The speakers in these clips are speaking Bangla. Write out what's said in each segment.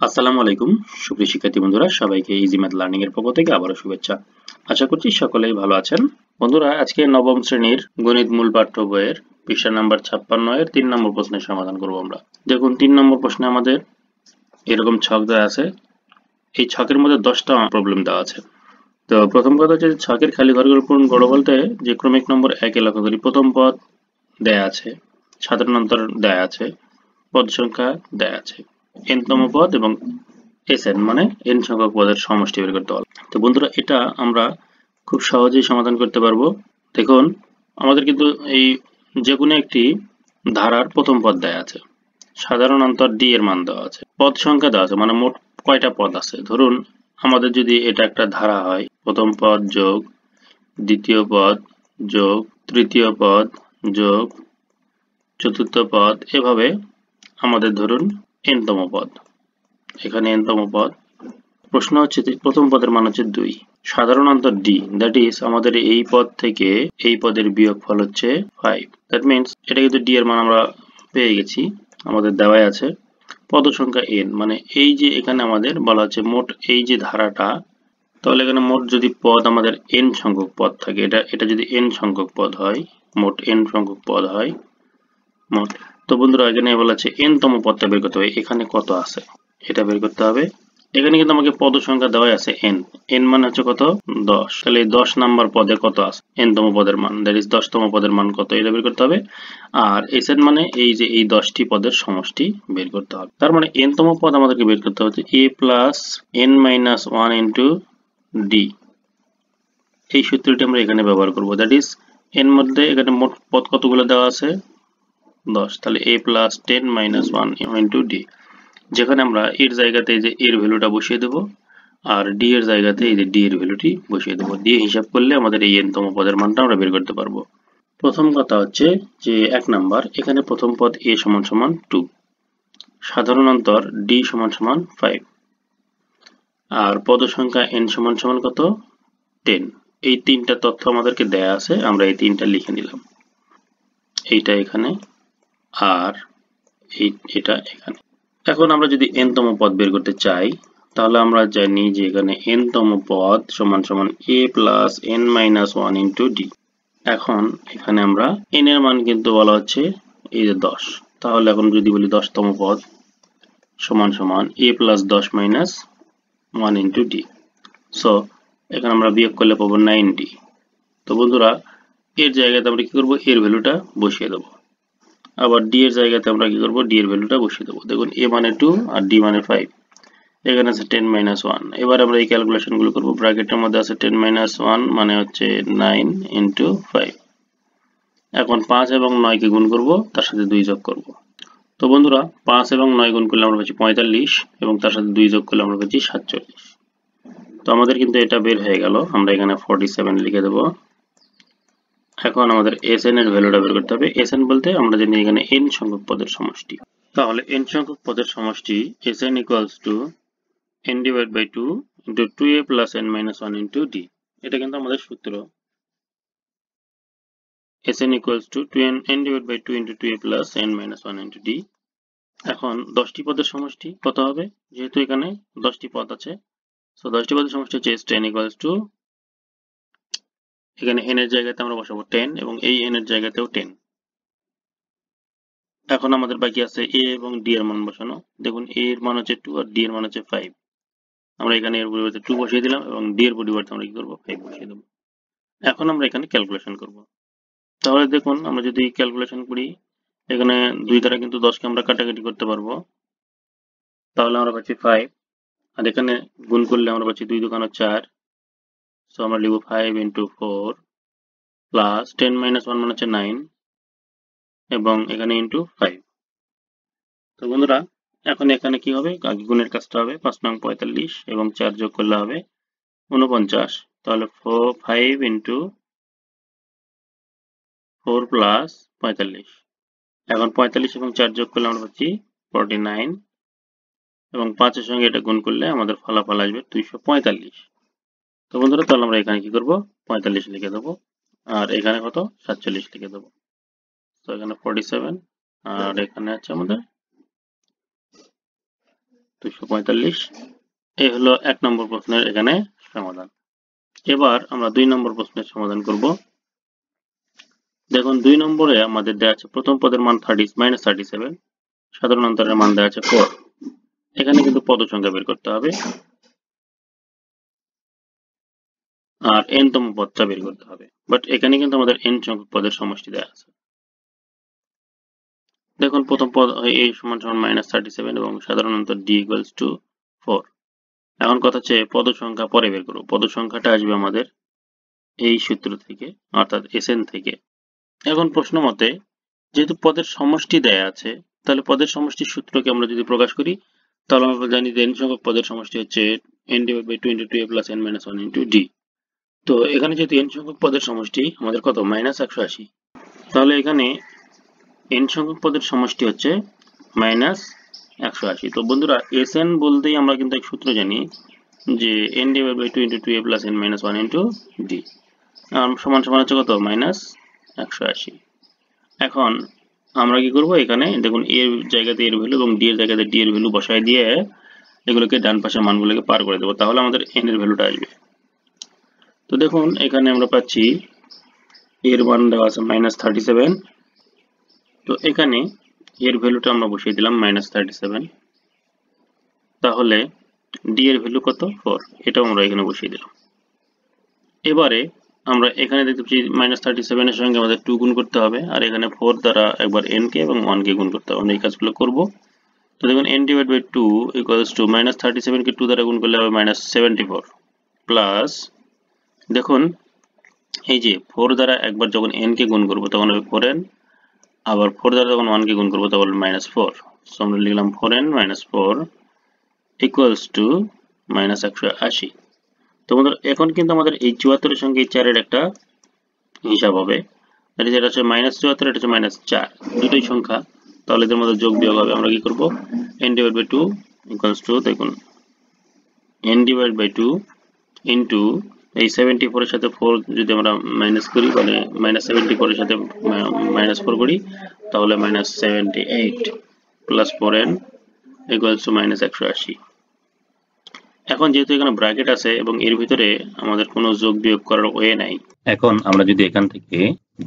আসসালামু আলাইকুম সুপ্রিয় শিক্ষার্থী বন্ধুরা, সবাইকে ইজি ম্যাথ লার্নিং এর পক্ষ থেকে আবারও শুভেচ্ছা। আশা করছি সকলেই ভালো আছেন। বন্ধুরা, আজকে নবম শ্রেণীর গণিত মূল পাঠ্য বইয়ের পৃষ্ঠা নাম্বার 56 এর 3 নম্বর প্রশ্নের সমাধান করব আমরা। দেখুন, 3 নম্বর প্রশ্নে আমাদের এরকম ছক দেওয়া আছে। এই ছকের মধ্যে 10টা প্রবলেম দেওয়া আছে। তো প্রথম কথা হচ্ছে, ছকের খালি ঘরগুলো পূরণ করো বলতে যে ক্রমিক নম্বর 1 এ লক্ষ্য করি, প্রথম পদ দেয়া আছে, সাধারণ অন্তর দেয়া আছে, পদ সংখ্যা দেয়া আছে, n-তম পদ এবং Sn মানে n সংখ্যক পদের সমষ্টি বের করতে হবে। তো বন্ধুরা, এটা আমরা খুব সহজেই সমাধান করতে পারবো। দেখুন, আমাদের কিন্তু এই যে কোনো একটি ধারার প্রথম পদ দেয়া আছে, সাধারণ অন্তর d এর মান দেওয়া আছে, পদ সংখ্যা দেওয়া আছে, মানে মোট কয়টা পদ আছে। ধরুন, আমাদের যদি এটা একটা ধারা হয়, প্রথম পদ যোগ দ্বিতীয় পদ যোগ তৃতীয় পদ যোগ চতুর্থ পদ, এভাবে আমাদের ধরুন n-তম পদ, এখানে n-তম পদ। প্রশ্ন হচ্ছে যে প্রথম পদের মান হচ্ছে 2, সাধারণ অন্তর d, দ্যাট ইজ আমাদের এই পদ থেকে এই পদের বিয়োগফল হচ্ছে 5। দ্যাট মিন্স এটা কিন্তু d এর মান আমরা পেয়ে গেছি, আমাদের দেওয়াই আছে। পদ সংখ্যা n, মানে এই যে এখানে আমাদের বলা হচ্ছে মোট এই যে ধারাটা, তাহলে এখানে মোট যদি পদ আমাদের n সংখ্যক পদ থাকে, এটা যদি n সংখ্যক পদ হয়, মোট n সংখ্যক পদ হয় মোট। তো বন্ধুরা, এখানে বলা আছে n-তম পদটা বের করতে হবে, এখানে কত আছে এটা বের করতে হবে। এখানে কিন্তু আমাকে পদ সংখ্যা দেওয়া আছে n, n মানে হচ্ছে কত 10, তাহলে এই 10 নাম্বার পদে কত আছে n-তম পদের মান, দ্যাট ইজ 10-তম পদের মান কত এটা বের করতে হবে। আর Sn মানে এই যে এই 10টি পদের সমষ্টি বের করতে হবে। তার মানে n-তম পদ আমাদেরকে বের করতে হচ্ছে a plus n minus 1 into d। এই সূত্রটি আমরা এখানে ব্যবহার করব, দ্যাট ইজ n মধ্যে এখানে মোট পদ কতগুলো দেওয়া আছে 10, তাহলে a plus 10 minus 1 into d, যেখানে আমরা এর জায়গাতে এই যে এর ভ্যালুটা বসিয়ে দেব, আর d এর জায়গাতে এই যে d এর ভ্যালুটি বসিয়ে দেব, দিয়ে হিসাব করলে আমাদের এই n-তম পদের মানটা আমরা বের করতে পারবো। প্রথম কথা হচ্ছে যে 1 নাম্বার, এখানে প্রথম পদ a সমান সমান 2, সাধারণ অন্তর d সমান সমান 5, আর পদ সংখ্যা n সমান সমান কত 10। এই তিনটা তথ্য আমাদেরকে দেয়া আছে, আমরা এই তিনটা লিখে নিলাম, এইটা এখানে আর এটা এখানে। এখন আমরা যদি n-তম পদ বের করতে চাই, তাহলে আমরা জানি যে এখানে n-তম পদ সমান সমান a plus n minus 1 into d। এখন এখানে আমরা n এর মান কিন্তু বলা হচ্ছে এই যে 10, তাহলে এখন যদি বলি 10-তম পদ সমান সমান a plus 10 minus 1 into d। So এখানে আমরা বিয়োগ করলে পাবো 9d। তো বন্ধুরা, এর জায়গাতে আমরা কি করব, এর ভ্যালুটা বসিয়ে দেবো, আবার d এর জায়গাতে আমরা কি করব, d এর ভ্যালুটা বসিয়ে দেবো। দেখুন, a মানে 2 আর d মানে 5, এখানে আছে 10 মাইনাস 1। এবার আমরা এই ক্যালকুলেশন গুলো করবো, ব্র্যাকেটের মধ্যে আছে 10 মাইনাস 1 মানে হচ্ছে 9 ইন্টু 5। এখন 5 এবং 9 কে গুণ করব, তার সাথে 2 যোগ করব। তো বন্ধুরা, 5 এবং 9 গুণ করলে আমরা পাচ্ছি 45, এবং তার সাথে 2 যোগ করলে আমরা পাচ্ছি 47। তো আমাদের কিন্তু এটা বের হয়ে গেল, আমরা এখানে 47 লিখে দেব। এখন আমাদের Sn এর ভ্যালুটা বের করতে হবে। Sn বলতে আমরা জানি এখানে n সংখ্যক পদের সমষ্টি, তাহলে n সংখ্যক পদের সমষ্টি Sn equals to n divided by 2 into 2a plus n minus 1 into d। এটা কিন্তু আমাদের সূত্র, Sn equals to 2n divided by 2 into 2a plus n minus 1 into d। এখন 10টি পদের সমষ্টি কত হবে, যেহেতু এখানে 10টি পদ আছে, সো 10টি পদের সমষ্টি হচ্ছে Sn equals to, এখানে n এর জায়গাতে আমরা বসাবো 10 এবং এই n এর জায়গাতেও 10। এখন আমাদের বাকি আছে a এবং d এর মান বসানো। দেখুন, a এর মান হচ্ছে 2 আর d এর মান হচ্ছে 5। আমরা এখানে এর পরিবর্তে 2 বসিয়ে দিলাম এবং d এর পরিবর্তে আমরা কি করব, 5 বসিয়ে দেব। এখন আমরা এখানে ক্যালকুলেশন করব। তাহলে দেখুন, আমরা যদি ক্যালকুলেশন করি, এখানে 2 দ্বারা কিন্তু 10কে আমরা কাটাকাটি করতে পারবো, তাহলে আমরা পাচ্ছি 5, আর এখানে গুণ করলে আমরা পাচ্ছি 2 দুগুণ 4, সো আমরা লিখব 5 ইন্টু 4 প্লাস 10 মাইনাস 1 মানে হচ্ছে 9, এবং এখানে ইন্টু 5। তো বন্ধুরা, এখন এখানে কি হবে, আগে গুণের কাজটা হবে, 5 নং 45 এবং 4 যোগ করলে হবে 49, তাহলে 5 ইন্টু 4 প্লাস 45। এখন 45 এবং 4 যোগ করলে আমরা পাচ্ছি 49, এবং 5 এর সঙ্গে এটা গুণ করলে আমাদের ফলাফল আসবে 245। তো বন্ধুরা, তাহলে আমরা এখানে কি করব, 45 লিখে দেবো, আর এখানে কত 47 লিখে দেবো। তো এখানে 47, আর এখানে আছে আমাদের 245। এই হলো 1 নম্বর প্রশ্নের এখানে সমাধান। এবার আমরা 2 নম্বর প্রশ্নের সমাধান করব। দেখুন 2 নম্বরে আমাদের দেওয়া আছে প্রথম পদের মান -37, সাধারণ অন্তরের মান দেওয়া আছে 4। এখানে কিন্তু পদ সংখ্যা বের করতে হবে আর n তম পদটা বের করতে হবে, বাট এখানে কিন্তু আমাদের n সংখ্যক পদের সমষ্টি দেওয়া আছে। দেখুন প্রথম পদ a সমান -37 এবং সাধারণ অন্তর d = 4। এখন কথা হচ্ছে পদ সংখ্যা পরে বের করব। পদ সংখ্যাটা আসবে আমাদের এই সূত্র থেকে, অর্থাৎ Sn থেকে। এখন প্রশ্ন মতে যেহেতু পদের সমষ্টি দেয়া আছে, তাহলে পদের সমষ্টির সূত্রকে আমরা যদি প্রকাশ করি, তাহলে আমরা জানি যে n সংখ্যক পদের সমষ্টি হচ্ছে n/2 + n - 1 * d। তো এখানে যেহেতু n সংখ্যক পদের সমষ্টি আমাদের কত -180, তাহলে এখানে n সংখ্যক পদের সমষ্টি হচ্ছে -180। তো বন্ধুরা Sn বলতেই আমরা কিন্তু এক সূত্র জানি যে n/2 * 2a + n - 1 * d সমান হচ্ছে কত -180। এখন আমরা কি করব, এখানে দেখুন a এর জায়গাতে a এর ভ্যালু এবং d এর জায়গাতে d এর ভ্যালু বসায় দিয়ে এগুলোকে ডান পাশের মানগুলোকে পার করে দেব, তাহলে আমাদের n এর ভ্যালুটা আসবে। তো দেখুন এখানে আমরা পাচ্ছি এর মান দেওয়া আছে -37। তো এখানে এর ভ্যালুটা আমরা বসিয়ে দিলাম -37, তাহলে d এর ভ্যালু কত 4, এটাও আমরা এখানে বসিয়ে দিলাম। এবারে আমরা এখানে দেখতে পাচ্ছি -37 এর সঙ্গে আমাদের 2 গুণ করতে হবে, আর এখানে 4 দ্বারা একবার n কে এবং 1 কে গুণ করতে হবে। আমরা এই কাজগুলো করব। তো দেখুন n/2 = -37 কে 2 দ্বারা গুণ করলে হবে -74 প্লাস, দেখুন এই যে 4 দ্বারা একবার যখন n কে গুণ করব তখন হবে 4n, আবার 4 দ্বারা যখন 1 কে গুণ করব তখন হবে -4। সো আমরা লিখলাম 4n - 4 = -180। তো বন্ধুরা এখন কিন্তু আমাদের এই 74 এর সঙ্গে এই 4 এর একটা হিসাব হবে, যেটা হচ্ছে -74, এটা হচ্ছে -4, দুটোই সংখ্যা, তাহলে এদের মধ্যে যোগ বিয়োগ হবে। আমরা কি করব, n/2 = দেখুন n/2 ইন্টু এই 74 এর সাথে 4 যদি আমরা মাইনাস করি, মানে -74 এর সাথে -4 করি, তাহলে -78 প্লাস 4n = -180। এখন যেহেতু এখানে ব্র্যাকেট আছে এবং এর ভিতরে আমাদের কোনো যোগ বিয়োগ করার ওয়ে নাই, এখন আমরা যদি এখান থেকে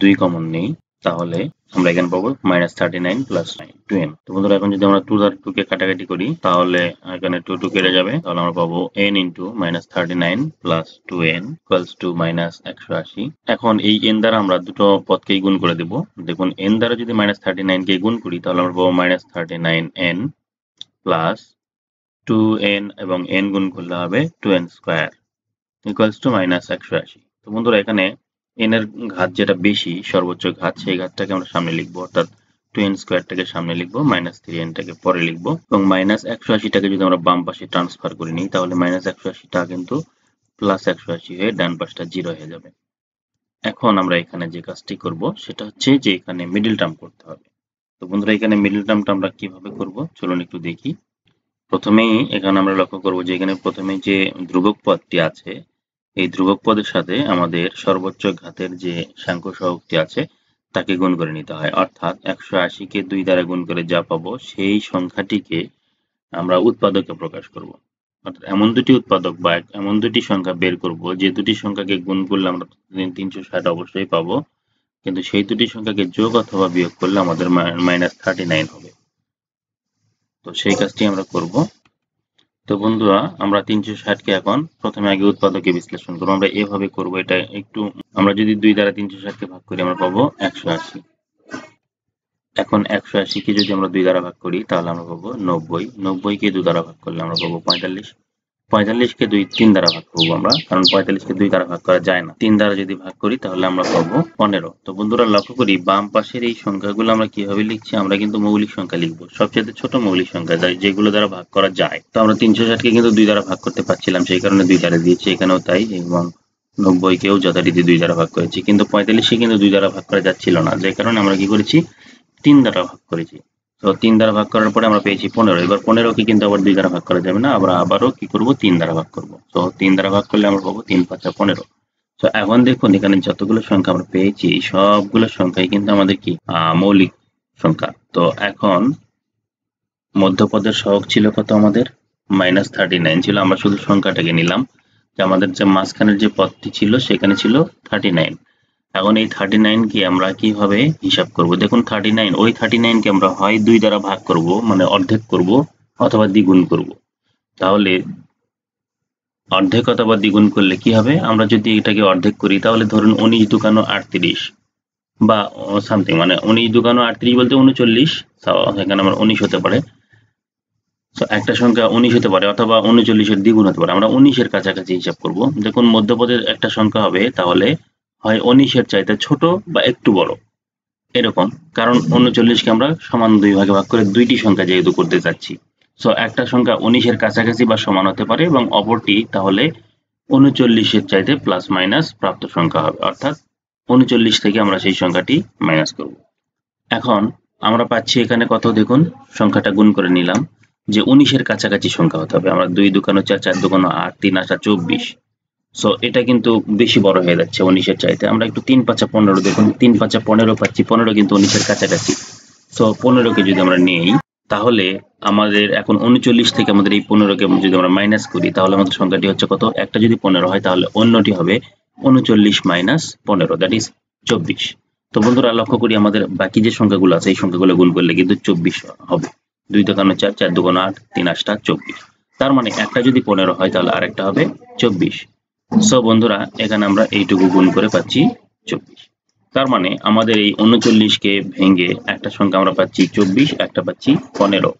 2 কমন নিই, তাহলে আমরা এখানে পাবো -39 প্লাস 2n। তো বন্ধুরা এখন যদি আমরা 2 দ্বারা 2 কে কাটাকাটি করি, তাহলে এখানে 2 কেটে যাবে, তাহলে আমরা পাবো n * -39 প্লাস 2n = -180। এখন এই n দ্বারা আমরা দুটো পদকেই গুণ করে দেব। দেখুন n দ্বারা যদি -39 কে গুণ করি, তাহলে আমরা পাবো -39n প্লাস 2n এবং n গুণ করলে হবে 2n² = -180। তো বন্ধুরা এখানে n এর ঘাত যেটা বেশি, সর্বোচ্চ ঘাত, সেই ঘাতটাকে আমরা সামনে লিখবো, অর্থাৎ 2n² টাকে সামনে লিখবো, -3n টাকে পরে লিখবো, এবং -180 টাকে যদি আমরা বাম পাশে ট্রান্সফার করে নিই, তাহলে -180 টা কিন্তু +180 হয়ে ডান পাশটা 0 হয়ে যাবে। এখন আমরা এখানে যে কাজটি করব সেটা হচ্ছে যে এখানে মিডল টার্ম করতে হবে। তো বন্ধুরা এখানে মিডল টার্মটা আমরা কিভাবে করব চলুন একটু দেখি। প্রথমেই এখানে আমরা লক্ষ্য করব যে এখানে প্রথমে যে ধ্রুবক পদটি আছে, এই ধ্রুবক পদের সাথে আমাদের সর্বোচ্চ ঘাতের যে সাংখ্য সহগটি আছে তাকে গুণ করে নিতে হয়, অর্থাৎ 180 কে 2 দ্বারা গুণ করে যা পাবো সেই সংখ্যাটিকে আমরা উৎপাদকে প্রকাশ করব। অর্থাৎ এমন দুটি উৎপাদক বা এমন দুটি সংখ্যা বের করব যে দুটি সংখ্যাকে গুণ করলে আমরা 360 অবশ্যই পাবো, কিন্তু সেই দুটি সংখ্যাকে যোগ অথবা বিয়োগ করলে আমাদের -39 হবে। তো সেই কাজটি আমরা করব। তো বন্ধুরা আমরা 360 কে এখন প্রথমে আগে উৎপাদকে বিশ্লেষণ করব। আমরা এভাবে করব, এটা একটু, আমরা যদি 2 দ্বারা 360 কে ভাগ করি আমরা পাবো 180। এখন 180 কে যদি আমরা 2 দ্বারা ভাগ করি তাহলে আমরা পাবো 90। 90 কে 2 দ্বারা ভাগ করলে আমরা পাবো 45। 45 কে 3 দ্বারা ভাগ করবো আমরা, কারণ 45 কে 2 দ্বারা ভাগ করা যায় না। 3 দ্বারা যদি ভাগ করি তাহলে আমরা পাবো 15। তো বন্ধুরা লক্ষ্য করি বাম পাশের এই সংখ্যাগুলো আমরা কিভাবে লিখছি, আমরা কিন্তু মৌলিক সংখ্যা লিখবো, সবচেয়ে ছোট মৌলিক সংখ্যা যেগুলো দ্বারা ভাগ করা যায়। তো আমরা 360 কে কিন্তু 2 দ্বারা ভাগ করতে পারছিলাম, সেই কারণে 2 দ্বারা দিয়েছি, এখানেও তাই, এবং 90 কেও যথারীতি 2 দ্বারা ভাগ করেছি, কিন্তু 45 কে কিন্তু 2 দ্বারা ভাগ করা যাচ্ছিল না, যে কারণে আমরা কি করেছি 3 দ্বারা ভাগ করেছি। তো 3 দ্বারা ভাগ করার পরে আমরা পেয়েছি 15। এবার 15 কে কিন্তু আবার 2 দ্বারা ভাগ করা যাবে না, আমরা আবারও কি করব 3 দ্বারা ভাগ করব। তো 3 দ্বারা ভাগ করলে আমরা পাবো 3 × 5 = 15। তো এখন দেখুন এখানে যতগুলো সংখ্যা আমরা পেয়েছি সবগুলো সংখ্যাই কিন্তু আমাদের কি মৌলিক সংখ্যা। তো এখন মধ্যপদের সহগ ছিল কত আমাদের -39 ছিল, আমরা শুধু সংখ্যাটাকে নিলাম যে আমাদের যে মাঝখানের যে পদটি ছিল সেখানে ছিল 39। এখন এই 39 কে আমরা কিভাবে হিসাব করব? দেখুন 39, ওই 39 কে আমরা হয় 2 দ্বারা ভাগ করব, মানে অর্ধেক করব, অথবা দ্বিগুণ করব। তাহলে অর্ধেক অথবা দ্বিগুণ করলে কি হবে? আমরা যদি এটাকে অর্ধেক করি তাহলে ধরুন 19 দুকানো 38 বা সামথিং, মানে 19 দুকানো 38 বলতে 39, এখানে আমরা 19 হতে পারে। একটা সংখ্যা 19 হতে পারে অথবা 39-এর দ্বিগুণ হতে পারে। আমরা 19-এর কাছাকাছি হিসাব করব। দেখুন মধ্যপদের একটা সংখ্যা হবে, তাহলে হয় 19-এর চাইতে ছোট বা একটু বড়, এরকম। কারণ 39-কে আমরা সমান 2 ভাগে ভাগ করে দুইটি সংখ্যা যেহেতু করতে চাচ্ছি, সো একটা সংখ্যা 19-এর কাছাকাছি বা সমান হতে পারে এবং অপরটি তাহলে 39-এর চাইতে প্লাস মাইনাস প্রাপ্ত সংখ্যা হবে, অর্থাৎ 39 থেকে আমরা সেই সংখ্যাটি মাইনাস করব। এখন আমরা পাচ্ছি এখানে কত? দেখুন সংখ্যাটা গুণ করে নিলাম যে 19-এর কাছাকাছি সংখ্যা হতে হবে। আমরা 2 দুকানো 4, 4 দুকানো 8, 3 8 24। সো এটা কিন্তু বেশি বড় হয়ে যাচ্ছে 19-এর চাইতে। আমরা একটু 3 5 15, দেখুন 3 5 15 পাচ্ছি, 15 কিন্তু 19-এর কাছাকাছি। সো 15-কে যদি আমরা নেই তাহলে আমাদের এখন 39 থেকে আমাদের এই 15-কে যদি আমরা মাইনাস করি তাহলে আমাদের সংখ্যাটি হচ্ছে কত? একটা যদি 15 হয় তাহলে অন্যটি হবে 39 মাইনাস 15, দ্যাট ইজ 24। তো বন্ধুরা লক্ষ্য করি আমাদের বাকি যে সংখ্যাগুলো আছে এই সংখ্যাগুলো গুণ করলে কিন্তু 24 হবে। 2 দুকানো 4, 4 দুকানো 8, 3 8 24। তার মানে একটা যদি 15 হয় তাহলে আরেকটা হবে 24। সো বন্ধুরা এখানে আমরা এইটুকু গুণ করে পাচ্ছি 24। তার মানে আমাদের এই 39-কে ভেঙে একটা সংখ্যা আমরা পাচ্ছি 24, একটা পাচ্ছি 15।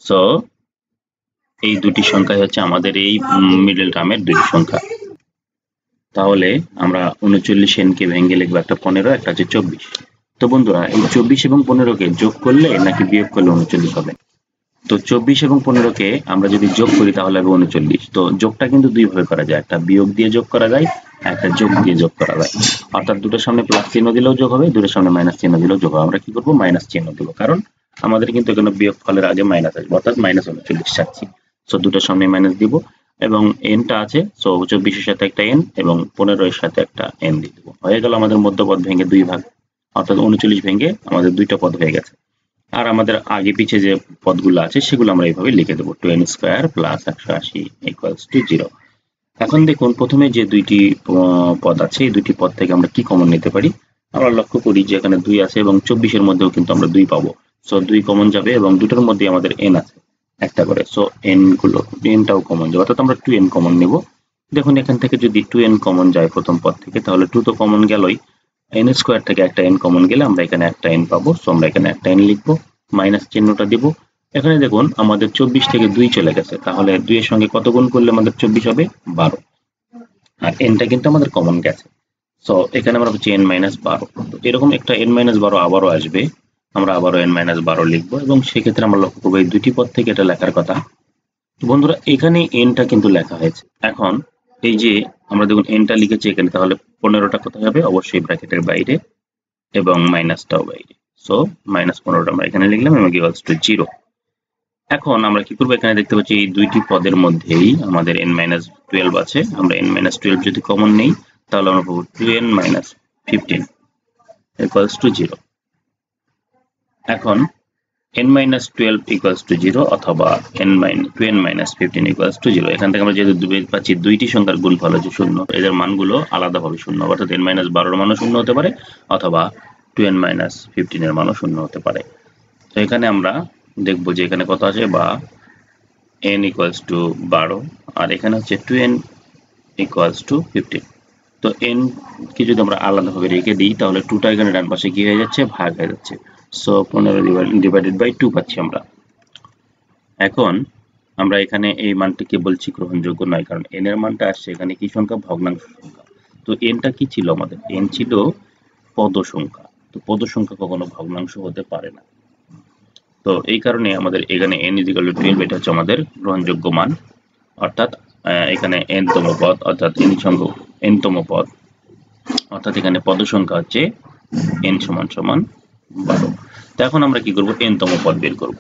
সো এই দুটি সংখ্যাই হচ্ছে আমাদের এই মিডল টার্মের দুটি সংখ্যা। তাহলে আমরা 39-কে ভেঙে লিখবো একটা 15, একটা হচ্ছে 24। তো বন্ধুরা এই 24 এবং 15-কে যোগ করলে নাকি বিয়োগ করলে 39 হবে? তো 24 এবং 15-কে আমরা যদি যোগ করি তাহলে হবে 39। তো যোগটা কিন্তু দুই ভাবে করা যায়, একটা বিয়োগ দিয়ে যোগ করা যায়, একটা যোগ দিয়ে যোগ করা যায়। অর্থাৎ দুটোর সামনে প্লাস চিহ্ন দিলেও যোগ হবে, দুটোর সামনে মাইনাস চিহ্ন দিলেও যোগ হবে। আমরা কি করবো? মাইনাস চিহ্ন দেবো, কারণ আমাদের কিন্তু এখানে বিয়োগ ফলের আগে মাইনাস আসবে, অর্থাৎ -39 চাচ্ছি। সো দুটোর সামনে মাইনাস দিব এবং এনটা আছে, সো 24-এর সাথে একটা এন এবং 15-এর সাথে একটা এন দিয়ে দেবো। হয়ে গেল আমাদের মধ্যপদ ভেঙে দুই ভাগ, অর্থাৎ 39 ভেঙে আমাদের দুইটা পদ হয়ে গেছে। আর আমাদের আগে পিছে যে পদগুলো আছে সেগুলো আমরা এইভাবে লিখে দেবো, 2n² প্লাস 180 ইকুয়ালস টু 0। এখন দেখুন প্রথমে যে দুইটি পদ আছে এই দুইটি পদ থেকে আমরা কি কমন নিতে পারি? আমরা লক্ষ্য করি যে এখানে 2 আছে এবং 24-এর মধ্যেও কিন্তু আমরা 2 পাবো। সো 2 কমন যাবে এবং দুটোর মধ্যে আমাদের n আছে একটা করে, সো nটাও কমন যাবে, অর্থাৎ আমরা 2n কমন নেব। দেখুন এখান থেকে যদি 2n কমন যায় প্রথম পদ থেকে তাহলে 2 তো কমন গেলই, n² থেকে একটা n কমন গেলে আমরা এখানে একটা n পাবো। সো আমরা এখানে একটা n লিখবো, মাইনাস চিহ্নটা দিব। এখানে দেখুন আমাদের 24 থেকে 2 চলে গেছে, তাহলে 2 এর সঙ্গে কত গুণ করলে আমাদের 24 হবে? 12। আর nটা কিন্তু আমাদের কমন গেছে, সো এখানে আমরা পাচ্ছি n-12। তো এরকম একটা n-12 আবারও আসবে, আমরা আবারও n-12 লিখবো এবং সেক্ষেত্রে আমরা লক্ষ্য করবো এই দুটি পদ থেকে এটা লেখার কথা। তো বন্ধুরা এখানে nটা কিন্তু লেখা হয়েছে। এখন এই যে আমরা দেখুন nটা লিখেছি এখানে, তাহলে 15টা কোথায় হবে? অবশ্যই ব্র্যাকেটের বাইরে এবং মাইনাসটাও বাইরে। সো -15টা আমরা এখানে লিখলাম এবং ইকুয়ালস টু 0। এখন আমরা কি করবো? এখানে দেখতে পাচ্ছি এই দুইটি পদের মধ্যেই আমাদের n-12 আছে। আমরা n-12 যদি কমন নেই তাহলে আমরা পাবো 2n-15 ইকুয়ালস টু 0। এখন n-12 ইকুয়ালস টু 0 অথবা 2n-15 ইকুয়ালস টু 0। এখান থেকে আমরা যেহেতু পাচ্ছি দুইটি সংখ্যার গুণফল হচ্ছে 0, এদের মানগুলো আলাদাভাবে 0, অর্থাৎ n-12 এর মানও 0 হতে পারে অথবা 2n-15 এর মানও 0 হতে পারে। তো এখানে আমরা দেখবো যে এখানে কত আছে, বা n ইকুয়ালস টু 12 আর এখানে হচ্ছে 2n ইকুয়ালস টু 15। তো n কে যদি আমরা আলাদাভাবে রেখে দিই তাহলে 2টা এখানে ডান পাশে কি হয়ে যাচ্ছে? ভাগ হয়ে যাচ্ছে। সো 15 ডিভাইডেড বাই 2 পাচ্ছি আমরা। এখন আমরা এখানে এই মানটিকে বলছি গ্রহণযোগ্য নয়, কারণ n এর মানটা আসছে এখানে কি সংখ্যা? ভগ্নাংশ সংখ্যা। তো nটা কি ছিল আমাদের? n ছিল পদ সংখ্যা। তো পদ সংখ্যা কখনো ভগ্নাংশ হতে পারে না। তো এই কারণে আমাদের এখানে n = 12, এটা হচ্ছে আমাদের গ্রহণযোগ্য মান। অর্থাৎ এখানে n-তম পদ, অর্থাৎ n-তম পদ, অর্থাৎ এখানে পদ সংখ্যা হচ্ছে n = 12। তো এখন আমরা কি করব? n-তম পদ বের করব।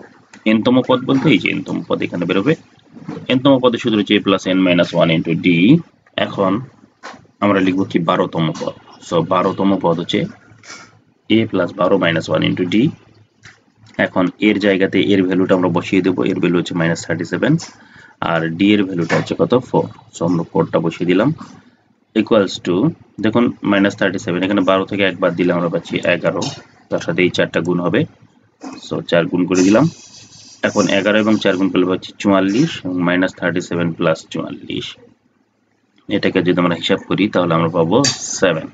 n-তম পদ বলতে এই যে n-তম পদ এখানে বেরোবে। n-তম পদের সূত্র হচ্ছে a+n-1 * d। এখন আমরা লিখব কি? 12তম পদ। সো 12তম পদ হচ্ছে a + 12 - 1 * d। এখন এর জায়গাতে এর ভ্যালুটা আমরা বসিয়ে দেবো, এর ভ্যালু হচ্ছে -37। আর ডি এর ভ্যালুটা হচ্ছে কত 4। সো আমরা 4টা বসিয়ে দিলাম ইকুয়ালস টু, দেখুন -37, এখানে 12 থেকে একবার দিলে আমরা পাচ্ছি 11, তার সাথে এই 4টা গুণ হবে, সো 4 গুণ করে দিলাম। এখন 11 এবং 4 গুণ করলে পাচ্ছি 44 এবং -37 প্লাস 44, এটাকে যদি আমরা হিসাব করি তাহলে আমরা পাবো 7।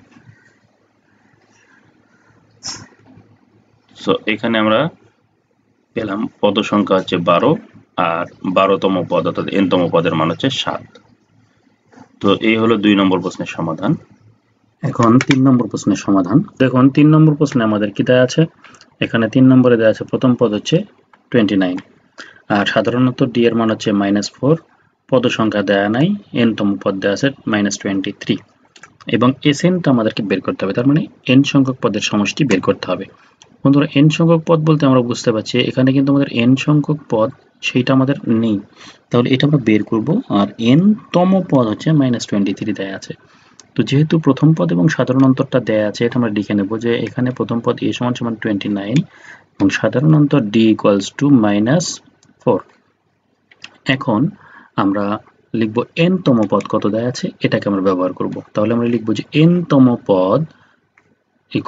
সো এখানে আমরা পেলাম পদ সংখ্যা হচ্ছে 12 আর 12তম পদ অর্থাৎ n-তম পদের মান হচ্ছে 7। তো এই হলো 2 নম্বর প্রশ্নের সমাধান। এখন 3 নম্বর প্রশ্নের সমাধান। দেখুন 3 নম্বর প্রশ্নে আমাদের কি দেয়া আছে, এখানে 3 নম্বরে দেয়া আছে প্রথম পদ হচ্ছে 29 আর সাধারণত ডি এর মান হচ্ছে -4, পদ সংখ্যা দেয়া নাই, n-তম পদ দেয়া আছে -23 এবং SN-টা আমাদেরকে বের করতে হবে, তার মানে n সংখ্যক পদের সমষ্টি বের করতে হবে। বন্ধুরা n সংখ্যক পদ বলতে আমরা বুঝতে পারছি এখানে কিন্তু আমাদের n সংখ্যক পদ সেইটা আমাদের নেই, তাহলে এটা আমরা বের করব। আর n-তম পদ হচ্ছে -23 দেয়া আছে। তো যেহেতু প্রথম পদ এবং সাধারণ অন্তরটা দেয়া আছে, এটা আমরা লিখে নেব যে এখানে প্রথম পদ a = 29 এবং সাধারণ অন্তর d = -4। এখন আমরা লিখব n-তম পদ কত দেয়া আছে, এটাকে আমরা ব্যবহার করব। তাহলে আমরা লিখব যে n-তম পদ =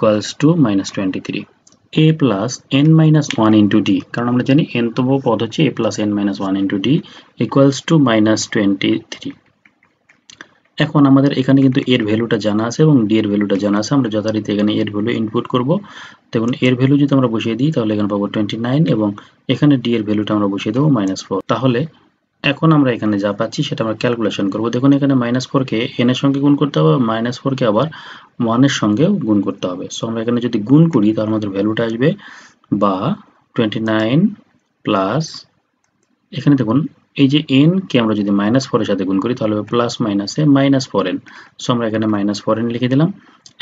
-23, a plus n minus 1 into d, কারণ আমরা জানি n-তম পদ হচ্ছে a plus n minus 1 into d equals to -23। এখন আমাদের এখানে কিন্তু এর ভ্যালুটা জানা আছে এবং ডি এর ভ্যালুটা জানা আছে, আমরা যথারীতি এখানে এর ভ্যালু ইনপুট করব। দেখুন এর ভ্যালু যদি আমরা বসিয়ে দিই তাহলে এখানে পাবো 29 এবং এখানে ডি এর ভ্যালুটা আমরা বসিয়ে দেবো -4। তাহলে এখন আমরা এখানে যা পাচ্ছি সেটা আমরা ক্যালকুলেশন করব। দেখুন এখানে -4 কে n এর সঙ্গে গুণ করতে হবে, -4 কে আবার 1 এর সঙ্গেও গুণ করতে হবে। সো আমরা এখানে যদি গুণ করি তাহলে আমাদের ভ্যালুটা আসবে বা 29 প্লাস, এখানে দেখুন এই যে n কে আমরা যদি -4 এর সাথে গুণ করি তাহলে হবে প্লাস মাইনাসে -4n। সো আমরা এখানে -4n লিখে দিলাম।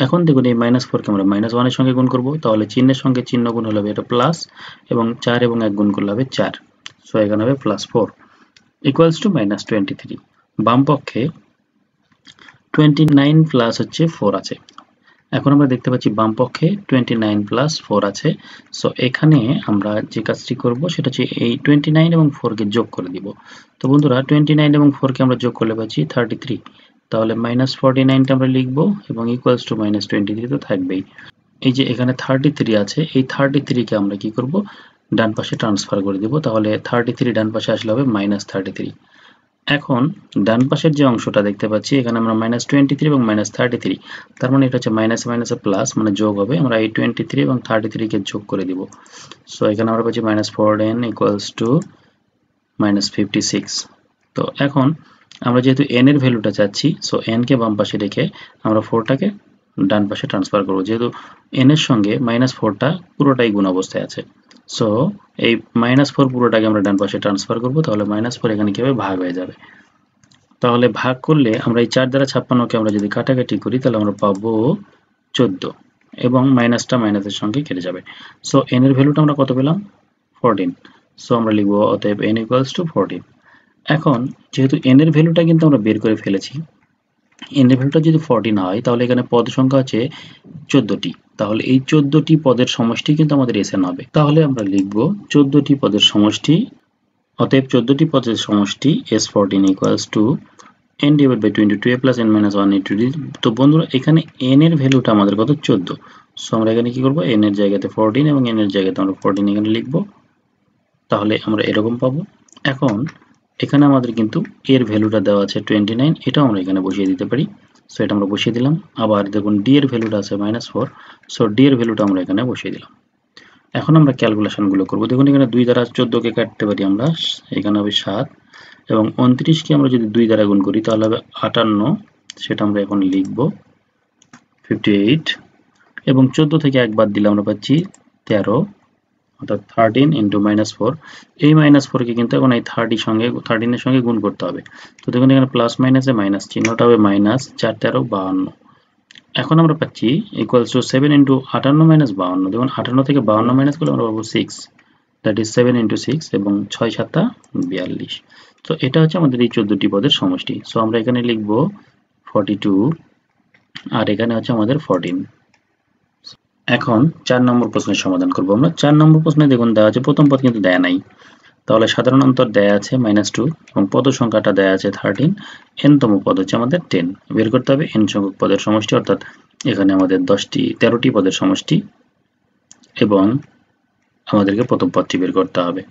এখন দেখুন এই -4 কে আমরা -1 এর সঙ্গে গুণ করব, তাহলে চিহ্নের সঙ্গে চিহ্ন গুণ হলে হবে এটা প্লাস এবং 4 এবং 1 গুণ করলে হবে 4। সো এখানে হবে +4 equals to -23। বাম পক্ষে 29 প্লাস হচ্ছে 4 আছে। এখন আমরা দেখতে পাচ্ছি বাম পক্ষে 29 প্লাস 4 আছে। সো এখানে আমরা যে কাজটি করব সেটা হচ্ছে এই 29 এবং 4 কে যোগ করে দিব। তো বন্ধুরা 29 এবং 4 কে আমরা যোগ করলে পাচ্ছি 33, তাহলে -49 টা আমরা লিখব এবং ইকুয়ালস টু -23 তো থাকবেই। এই যে এখানে 33 আছে, এই 33 কে আমরা কি করব, ডান পাশে ট্রান্সফার করে দিব, তাহলে 33 ডান পাশে আসলে হবে -33। এখন ডান পাশের যে অংশটা দেখতে পাচ্ছি এখানে আমরা -23 এবং -33, তার মানে এটা হচ্ছে মাইনাসে মাইনাসে প্লাস, মানে যোগ হবে। আমরা এই 23 এবং 33 কে যোগ করে দিব। সো এখানে আমরা পাচ্ছি -4n = -56। তো এখন আমরা যেহেতু n এর ভ্যালুটা চাচ্ছি, সো n কে বাম পাশে রেখে আমরা 4টাকে ডান পাশে ট্রান্সফার করব, যেহেতু n এর সঙ্গে -4টা পুরোটাই গুণ অবস্থায় আছে। সো এই -4 পুরোটাকে আমরা ডান পাশে ট্রান্সফার করব, তাহলে -4 এখানে কি হবে, ভাগ হয়ে যাবে। তাহলে ভাগ করলে আমরা এই 4 দ্বারা 56 কে আমরা যদি কাটাকাটি করি তাহলে আমরা পাবো 14 এবং মাইনাসটা মাইনাসের সঙ্গে কেটে যাবে। সো n এর ভ্যালুটা আমরা কত পেলাম, 14। সো আমরা লিখব অতএব n = 14। এখন যেহেতু n এর ভ্যালুটা কিন্তু আমরা বের করে ফেলেছি, n এর ভ্যালুটা যদি 14 হয় তাহলে এখানে পদ সংখ্যা হচ্ছে 14টি, তাহলে এই 14টি পদের সমষ্টি কিন্তু আমাদের SN হবে। তাহলে আমরা লিখব 14টি পদের সমষ্টি, অতএব 14টি পদের সমষ্টি S14 = n / 22a + n - 1 * d। তো বন্ধুরা এখানে n এর ভ্যালুটা আমাদের কত, 14। সো আমরা এখানে কি করব, n এর জায়গাতে 14 এবং n এর জায়গাতে আমরা 14 এখানে লিখব, তাহলে আমরা এরকম পাবো। এখন এখানে আমাদের কিন্তু এর ভ্যালুটা দেওয়া আছে 29, এটাও আমরা এখানে বসিয়ে দিতে পারি। সো এটা আমরা বসিয়ে দিলাম। আবার দেখুন ডি এর ভ্যালুটা আছে -4, সো ডি এর ভ্যালুটা আমরা এখানে বসিয়ে দিলাম। এখন আমরা ক্যালকুলেশন গুলো করব। দেখুন এখানে 2 দ্বারা 14 কে কাটতে পারি আমরা, এখানে হবে 7 এবং 29 কে আমরা যদি 2 দ্বারা গুণ করি তাহলে হবে 58, সেটা আমরা এখন লিখব 58 এবং 14 থেকে একবার দিলে আমরা পাচ্ছি 13, অর্থাৎ 13 × -4। এই -4 কে কিন্তু এখন এই 13 এর সঙ্গে গুণ করতে হবে। তো দেখুন এখানে প্লাস মাইনাসে মাইনাস চিহ্নটা হবে মাইনাস, 4 13 52। এখন আমরা পাচ্ছি = 7 × 58 - 52। দেখুন 58 থেকে 52 মাইনাস করলে আমরা পাবো 6, দ্যাট ইজ 7 × 6 এবং 6 7 42। তো এটা হচ্ছে আমাদের এই 14টি পদের সমষ্টি। সো আমরা এখানে লিখব 42 আর এখানে হচ্ছে আমাদের 14। এখন 4 নম্বর প্রশ্নের সমাধান করব আমরা। 4 নম্বর প্রশ্নে দেখুন দেওয়া আছে প্রথম পদ কিন্তু দেয়া নাই, তাহলে সাধারণ অন্তর দেয়া আছে -2 এবং পদ সংখ্যাটা দেয়া আছে 13, n তম পদ হচ্ছে আমাদের 10। বের করতে হবে n সংখ্যক পদের সমষ্টি, অর্থাৎ এখানে আমাদের 13টি পদের সমষ্টি এবং আমাদেরকে প্রথম পদটি বের করতে হবে।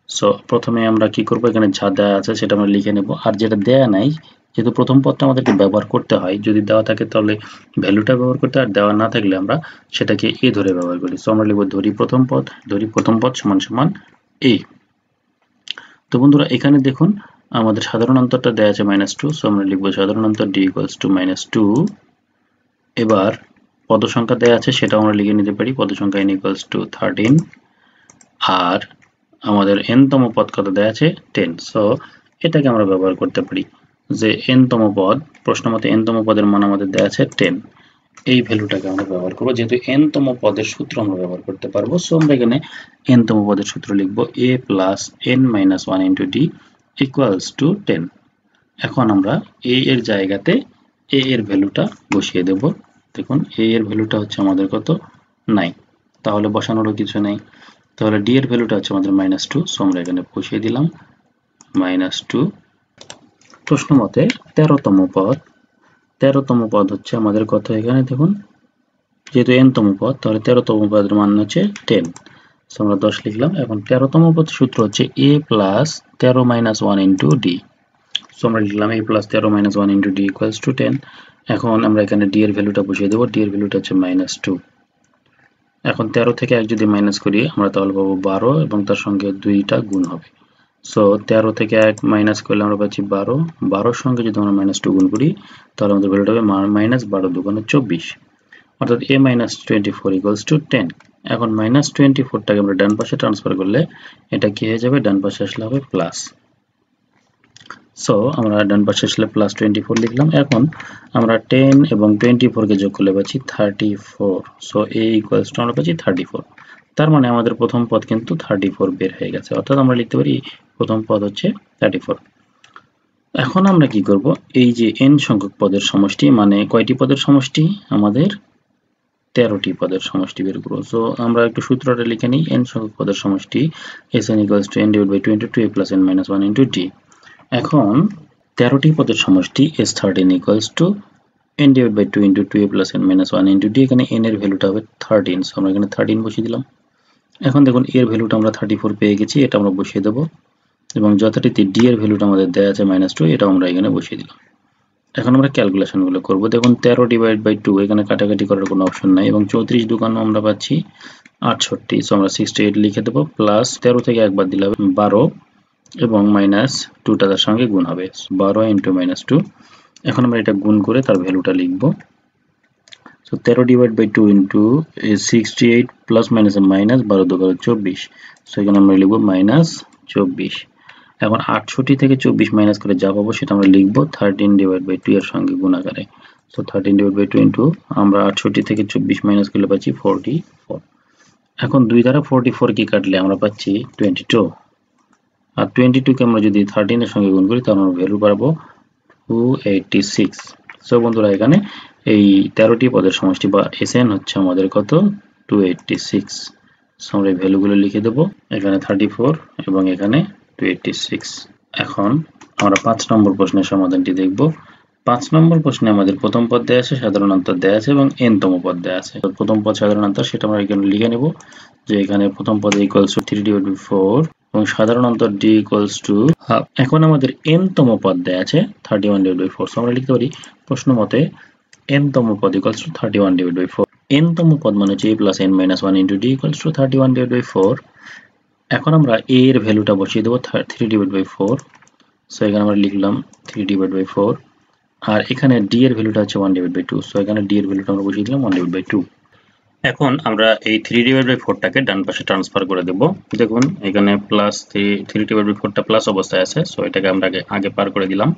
সো প্রথমে আমরা কি করব, এখানে যা দেওয়া আছে সেটা আমরা লিখে নেব, আর যেটা দেয়া নাই, যেহেতু প্রথম পদটা আমাদেরকে ব্যবহার করতে হয়, যদি দেওয়া থাকে তাহলে ভ্যালুটা ব্যবহার করতে, আর দেওয়া না থাকলে আমরা সেটাকে a ধরে ব্যবহার করি। সো আমরা লিখব ধরি প্রথম পদ সমান সমান a। তো বন্ধুরা এখানে দেখুন আমাদের সাধারণ অন্তরটা দেওয়া আছে -2, সো আমরা লিখব সাধারণ অন্তর d = -2। এবার পদ সংখ্যা দেওয়া আছে সেটা আমরা লিখে নিতে পারি, পদ সংখ্যা n = 13, আর আমাদের n তম পদ কত দেওয়া আছে 10। সো এটাকে আমরা ব্যবহার করতে পারি যে n তম পদ, প্রশ্ন মতে n তম পদের মান আমাদের দেওয়া আছে 10, এই ভ্যালুটাকে আমরা ব্যবহার করব, যেহেতু n তম পদের সূত্র আমরা ব্যবহার করতে পারবো। সো আমরা এখানে n তম পদের সূত্র লিখব a + n - 1 * d = 10। এখন আমরা a এর জায়গাতে a এর ভ্যালুটা বসিয়ে দেব। দেখুন a এর ভ্যালুটা হচ্ছে আমাদের কত 9, তাহলে বসানোরও কিছু নেই। তাহলে d এর ভ্যালুটা হচ্ছে আমাদের -2, সো আমরা এখানে বসিয়ে দিলাম -2। প্রশ্ন মতে 13তম পদ হচ্ছে আমাদের কত, এখানে দেখুন যেহেতু n তম পদ তাহলে 13তম পদের মান হচ্ছে 10, সো আমরা 10 লিখলাম। এখন 13তম পদ সূত্র হচ্ছে a + 13 - 1 * d, সো আমরা লিখলাম a + 13 - 1 * d = 10। এখন আমরা এখানে d এর ভ্যালুটা বসিয়ে দেব, d এর ভ্যালুটা হচ্ছে -2। এখন 13 থেকে 1 যদি মাইনাস করি আমরা তাহলে পাবো 12 এবং তার সঙ্গে 2টা গুণ হবে। সো 13 থেকে 1 মাইনাস করলে আমরা পাচ্ছি 12, 12-র সঙ্গে যদি আমরা -2 গুণ করি তাহলে আমাদের ভ্যালুটা হবে -12 × 2 = 24, অর্থাৎ a - 24 = 10। এখন -24টাকে আমরা ডান পাশে ট্রান্সফার করলে এটা কি হয়ে যাবে, ডান পাশে আসলে হবে প্লাস। সো আমরা ডান পাশে আসলে +24 লিখলাম। এখন আমরা 10 এবং 24কে যোগ করলে পাচ্ছি 34, সো a = আমরা পাচ্ছি 34। তার মানে আমাদের প্রথম পদ কিন্তু 34 বের হয়ে গেছে, অর্থাৎ আমরা লিখতে পারি প্রথম পদ হচ্ছে 34। এখন আমরা কি করব, এই যে n সংখ্যক পদের সমষ্টি, মানে কয়টি পদের সমষ্টি, আমাদের 13টি পদের সমষ্টি বের করব। সো আমরা একটু সূত্রটা লিখে নিই, n সংখ্যক পদের সমষ্টি Sn = n/2 * 2a + n - 1 * d। এখন 13টি পদের সমষ্টি S13 = n/2 * 2a + n - 1 * d। এখানে n এর ভ্যালুটা হবে 13, সো আমরা এখানে 13 বসিয়ে দিলাম। এখন দেখুন এর ভ্যালুটা আমরা 34 পেয়ে গেছি, এটা আমরা বসিয়ে দেব, এবং যথারীতি d এর ভ্যালুটা আমাদের দেওয়া আছে -2, এটা আমরা এখানে বসিয়ে দিলাম। এখন আমরা ক্যালকুলেশনগুলো করব। দেখুন 13 / 2, এখানে কাটাকাটি করার কোনো অপশন নাই, এবং 34 দুগুণ আমরা পাচ্ছি 68, সো আমরা 68 লিখে দেব, প্লাস 13 থেকে 1 বাদ দিলে হবে 12 এবং -2টা তার সঙ্গে গুণ হবে, 12 × -2। এখন আমরা এটা গুণ করে তার ভ্যালুটা লিখব। সো 13 / 2 * 68 প্লাস মাইনাস -12 × 2 = 24, সো এখানে আমরা লিখব -24। এখন 68 থেকে 24 মাইনাস করে যা পাবো সেটা আমরা লিখব 13 / 2 এর সঙ্গে গুণ আকারে। সো 13 / 2 আমরা 68 থেকে 24 মাইনাস করলে পাচ্ছি 44। এখন 2 দ্বারা 44 কে কাটলে আমরা পাচ্ছি 22, আর 22 কে আমরা যদি 13 এর সঙ্গে গুণ করি তাহলে আমরা ভ্যালু পাবো 286। সো বন্ধুরা এখানে এই 13টি পদের সমষ্টি বা Sn হচ্ছে আমাদের কত, 286। সো আমরা এই ভ্যালুগুলো লিখে দেব, এখানে 34 এবং এখানে 286। এখন আমরা 5 নম্বর প্রশ্নের সমাধানটি দেখব। 5 নম্বর প্রশ্নে আমাদের প্রথম পদ দেওয়া আছে, সাধারণ অন্তর দেওয়া আছে এবং n তম পদ দেওয়া আছে। প্রথম পদ সাধারণ অন্তর সেটা আমরা এখানে লিখে নেব, যে এখানে প্রথম পদ = 3/4 এবং সাধারণ অন্তর d = half। এখন আমাদের n তম পদ দেওয়া আছে 31/4, সো আমরা লিখতে পারি প্রশ্ন মতে n তম পদ = 31/4। n তম পদ মানে হচ্ছে a + n - 1 * d = 31/4। এখন আমরা a এর ভ্যালুটা বসিয়ে দেব 3/4, সো এখানে আমরা লিখলাম 3/4, আর এখানে d এর ভ্যালুটা হচ্ছে 1/2, সো এখানে d এর ভ্যালুটা আমরা বসিয়ে দিলাম 1/2। এখন আমরা এই 3/4টাকে ডান পাশে ট্রান্সফার করে দেব। দেখুন এখানে +3/4টা প্লাস অবস্থায় আছে, সো এটাকে আমরা আগে পার করে দিলাম,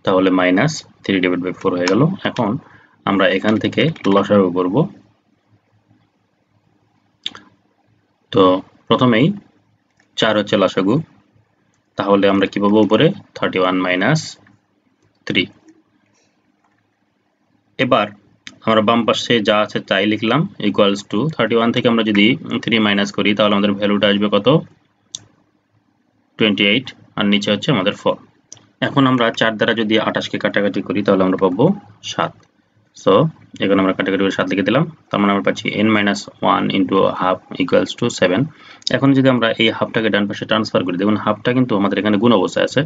তাহলে -3/4 হয়ে গেল। এখন আমরা এখান থেকে লসাগু করব। তো প্রথমেই 4 হচ্ছে লসাগু, তাহলে আমরা কি পাবো উপরে 31 - 3। এবার আমরা বাম পাশে যা আছে তাই লিখলাম, = 31 থেকে আমরা যদি 3 মাইনাস করি তাহলে আমাদের ভ্যালুটা আসবে কত, 28 আর নিচে হচ্ছে আমাদের 4। এখন আমরা 4 দ্বারা যদি 28 কে কাটাকাটি করি তাহলে আমরা পাবো 7। সো এখানে আমরা কাটাকাটি করে 7 লিখে দিলাম, তার মানে আমরা পাচ্ছি n-1 into half equals to 7। এখন যদি আমরা এই হাফটাকে ডান পাশে ট্রান্সফার করি, দেখুন হাফটা কিন্তু আমাদের এখানে গুণ অবস্থায় আছে,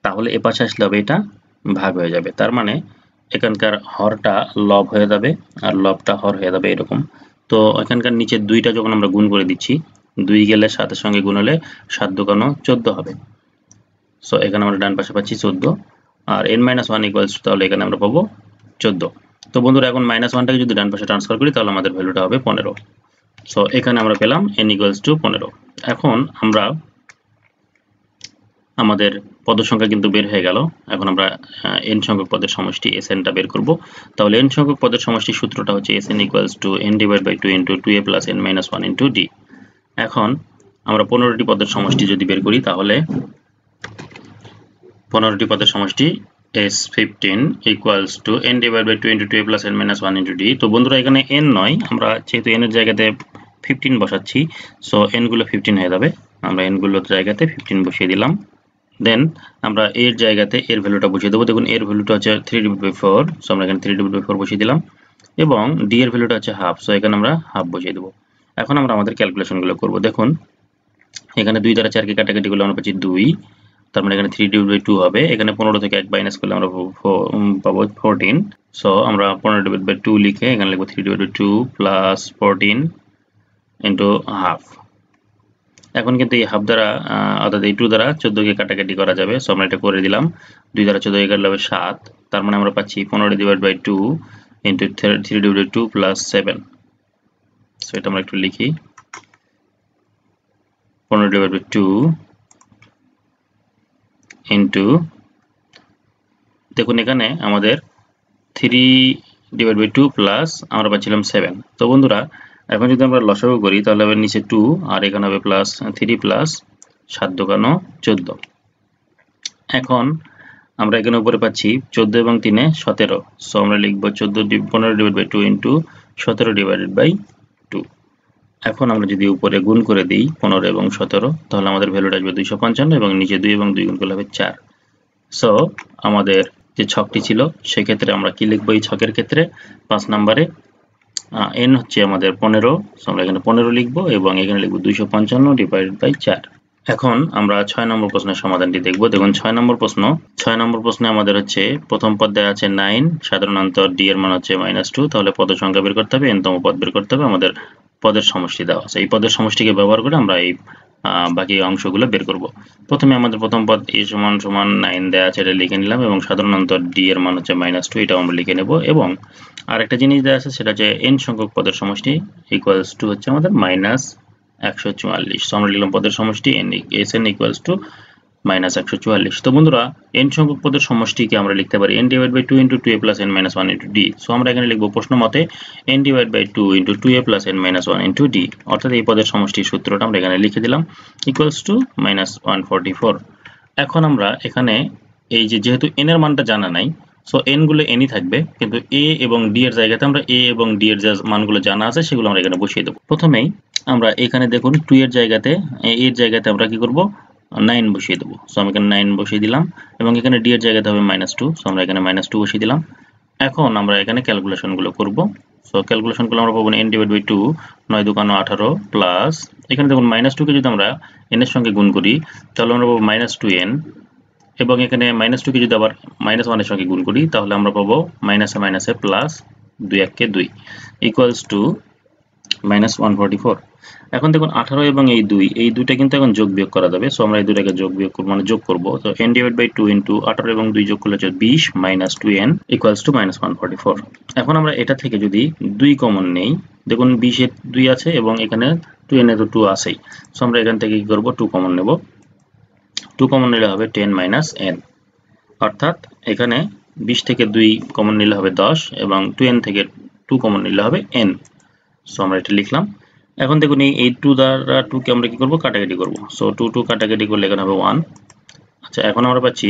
তাহলে এ পাশে আসলে হবে এটা ভাগ হয়ে যাবে, তার মানে এখানকার হরটা লব হয়ে যাবে আর লবটা হর হয়ে যাবে এরকম। তো এখানকার নিচে 2টা যখন আমরা গুণ করে দিচ্ছি, 2 গেলে 7 এর সঙ্গে গুণ হলে 7 দোকানো 14 হবে। সো এখানে আমরা ডান পাশে পাচ্ছি 14 আর n-1 ইকুয়ালস তাহলে এখানে আমরা পাবো 14। তো বন্ধুরা এখন -1টাকে যদি ডান পাশে ট্রান্সফার করি তাহলে আমাদের ভ্যালুটা হবে 15। সো এখানে আমরা পেলাম n ইকুয়ালস টু 15। এখন আমরা আমাদের পদ সংখ্যা কিন্তু বের হয়ে গেল। এখন আমরা n সংখ্যক পদের সমষ্টি Sn টা বের করব। তাহলে n সংখ্যক পদের সমষ্টির সূত্রটা হচ্ছে Sn equals to n divide by 2 into 2a plus n-1 into d। এখন আমরা 15টি পদের সমষ্টি যদি বের করি তাহলে 15টি পদের সমষ্টি S15 equals to n divided by 2 into 2a plus n minus 1 into d। তো বন্ধুরা এখানে n নয়, আমরা যেহেতু n এর জায়গাতে 15 বসাচ্ছি, সো n গুলো 15 হয়ে যাবে। আমরা n গুলোর জায়গাতে 15 বসিয়ে দিলাম। দেন আমরা এর জায়গাতে এর ভ্যালুটা বসিয়ে দেবো। দেখুন এর ভ্যালুটা হচ্ছে 3/4, সো আমরা এখানে 3/4 বসিয়ে দিলাম এবং d এর ভ্যালুটা হচ্ছে হাফ, সো এখানে আমরা হাফ বসিয়ে দেবো। এখন আমরা আমাদের ক্যালকুলেশনগুলো করব। দেখুন এখানে 2 দ্বারা 4 কে কাটাকাটি করলে আমরা পাচ্ছি 2, তার মানে এখানে 3/2 হবে। এখানে 15 থেকে 1 মাইনাস করলে আমরা পাবো 14। সো আমরা 15/2 লিখে এখানে লিখবো 3/2 প্লাস 14 ইন্টু হাফ। এখন কিন্তু এই হাফ দ্বারা অর্থাৎ এই 2 দ্বারা 14 কে কাটাকাটি করা যাবে, সো আমরা এটা করে দিলাম। 2 দ্বারা 14 কে কাটলে হবে 7, তার মানে আমরা পাচ্ছি 15/2 ইন্টু 3/2 প্লাস 7। সো এটা আমরা একটু লিখি 15/2 ইন্টু, দেখুন এখানে আমাদের 3/2 প্লাস আমরা পাচ্ছিলাম 7। তো বন্ধুরা এখন যদি আমরা লসাগু করি তাহলে হবে নিচে 2 আর এখানে হবে প্লাস 3 প্লাস 7 দোকানো 14। এখন আমরা এখানে উপরে পাচ্ছি 14 এবং 3 এ 17, সো আমরা লিখবো 15/2 ইন্টু 17/2। এখন আমরা যদি উপরে গুণ করে দিই 15 এবং 17, তাহলে আমাদের ভ্যালুটা আসবে 255 এবং নিচে 2 এবং 2 গুণ করলে হবে 4। সো আমাদের যে ছকটি ছিল সেক্ষেত্রে আমরা কি লিখবো, এই ছকের ক্ষেত্রে 5 নম্বরে n হচ্ছে আমাদের 15, সো আমরা এখানে 15 লিখবো এবং এখানে লিখবো 255 ডিভাইডেড বাই 4। এখন আমরা 6 নম্বর প্রশ্নের সমাধানটি দেখব। দেখুন 6 নম্বর প্রশ্নে আমাদের হচ্ছে প্রথম পদ দেওয়া আছে 9, সাধারণ অন্তর d এর মান হচ্ছে -2, তাহলে পদের সংখ্যা বের করতে হবে, n তম পদ বের করতে হবে, আমাদের পদের সমষ্টি দেওয়া আছে। এই পদের সমষ্টিকে ব্যবহার করে আমরা এই বাকি অংশগুলো বের করব। প্রথমে আমাদের প্রথম পদ a সমান 9 দেওয়া আছে, এটা লিখে নিলাম এবং সাধারণ অন্তর d এর মান হচ্ছে -2, এটাও আমরা লিখে নেব। এবং আরেকটা জিনিস দেওয়া আছে সেটা হচ্ছে n সংখ্যক পদের সমষ্টি ইকুয়ালস টু হচ্ছে আমাদের -144, সো আমরা লিখলাম পদের সমষ্টি Sn ইকুয়ালস টু -144। তো বন্ধুরা n সংখ্যক পদের সমষ্টিকে আমরা লিখতে পারি n divide by 2 into 2a plus n minus 1 into d। So আমরা এখানে লিখবো প্রশ্ন মতে n divide by 2 into 2a plus n minus 1 into d, অর্থাৎ এই পদের সমষ্টির সূত্রটা আমরা এখানে লিখে দিলাম ইকুয়ালস টু -144। এখন আমরা এখানে এই যেহেতু n এর মানটা জানা নাই, সো n গুলো nই থাকবে, কিন্তু a এবং d এর জায়গাতে আমরা a এবং d এর যে মানগুলো জানা আছে সেগুলো আমরা এখানে বসিয়ে দেবো। প্রথমেই আমরা এখানে দেখুন 2 এর জায়গাতে a এর জায়গাতে আমরা কি করব, 9 বসিয়ে দেবো। সো আমি এখানে 9 বসিয়ে দিলাম এবং এখানে d এর জায়গাতে হবে -2, সো আমরা এখানে -2 বসিয়ে দিলাম। এখন আমরা এখানে ক্যালকুলেশনগুলো করব। সো ক্যালকুলেশনগুলো আমরা পাবো n ডিভাইড বাই 2, 9 2 18 প্লাস এখানে দেখুন -2 কে যদি আমরা n এর সঙ্গে গুণ করি তাহলে আমরা পাবো -2n এবং এখানে -2 কে যদি আবার -1 এর সঙ্গে গুণ করি তাহলে আমরা পাবো মাইনাসে প্লাস 2 1 কে 2 ইকুয়ালস টু -144। এখন দেখুন 18 এবং এই দুইটা কিন্তু এখন যোগ বিয়োগ করা যাবে, সো আমরা এই দুটাকে যোগ বিয়োগ করব, মানে যোগ করব। তো n ডিভাইড বাই 2 ইনটু 18 এবং 2 যোগ করলে হচ্ছে 20 -2n ইকুয়ালস টু -144। এখন আমরা এটা থেকে যদি 2 কমন নেই, দেখুন 20 এর 2 আছে এবং এখানে 2n এর 2 আছেই, সো আমরা এখান থেকে কি করব, 2 কমন নেব। 2 কমন নিলে হবে 10 n, অর্থাৎ এখানে 20 থেকে 2 কমন নিলে হবে 10 এবং 2n থেকে 2 কমন নিলে হবে n, সো আমরা এটা লিখলাম। এখন দেখুন এই 2 দ্বারা 2 কে আমরা কি করব, কাটাকাটি করব। সো 2 কাটাকাটি করলে এখানে হবে 1। আচ্ছা এখন আমরা পাচ্ছি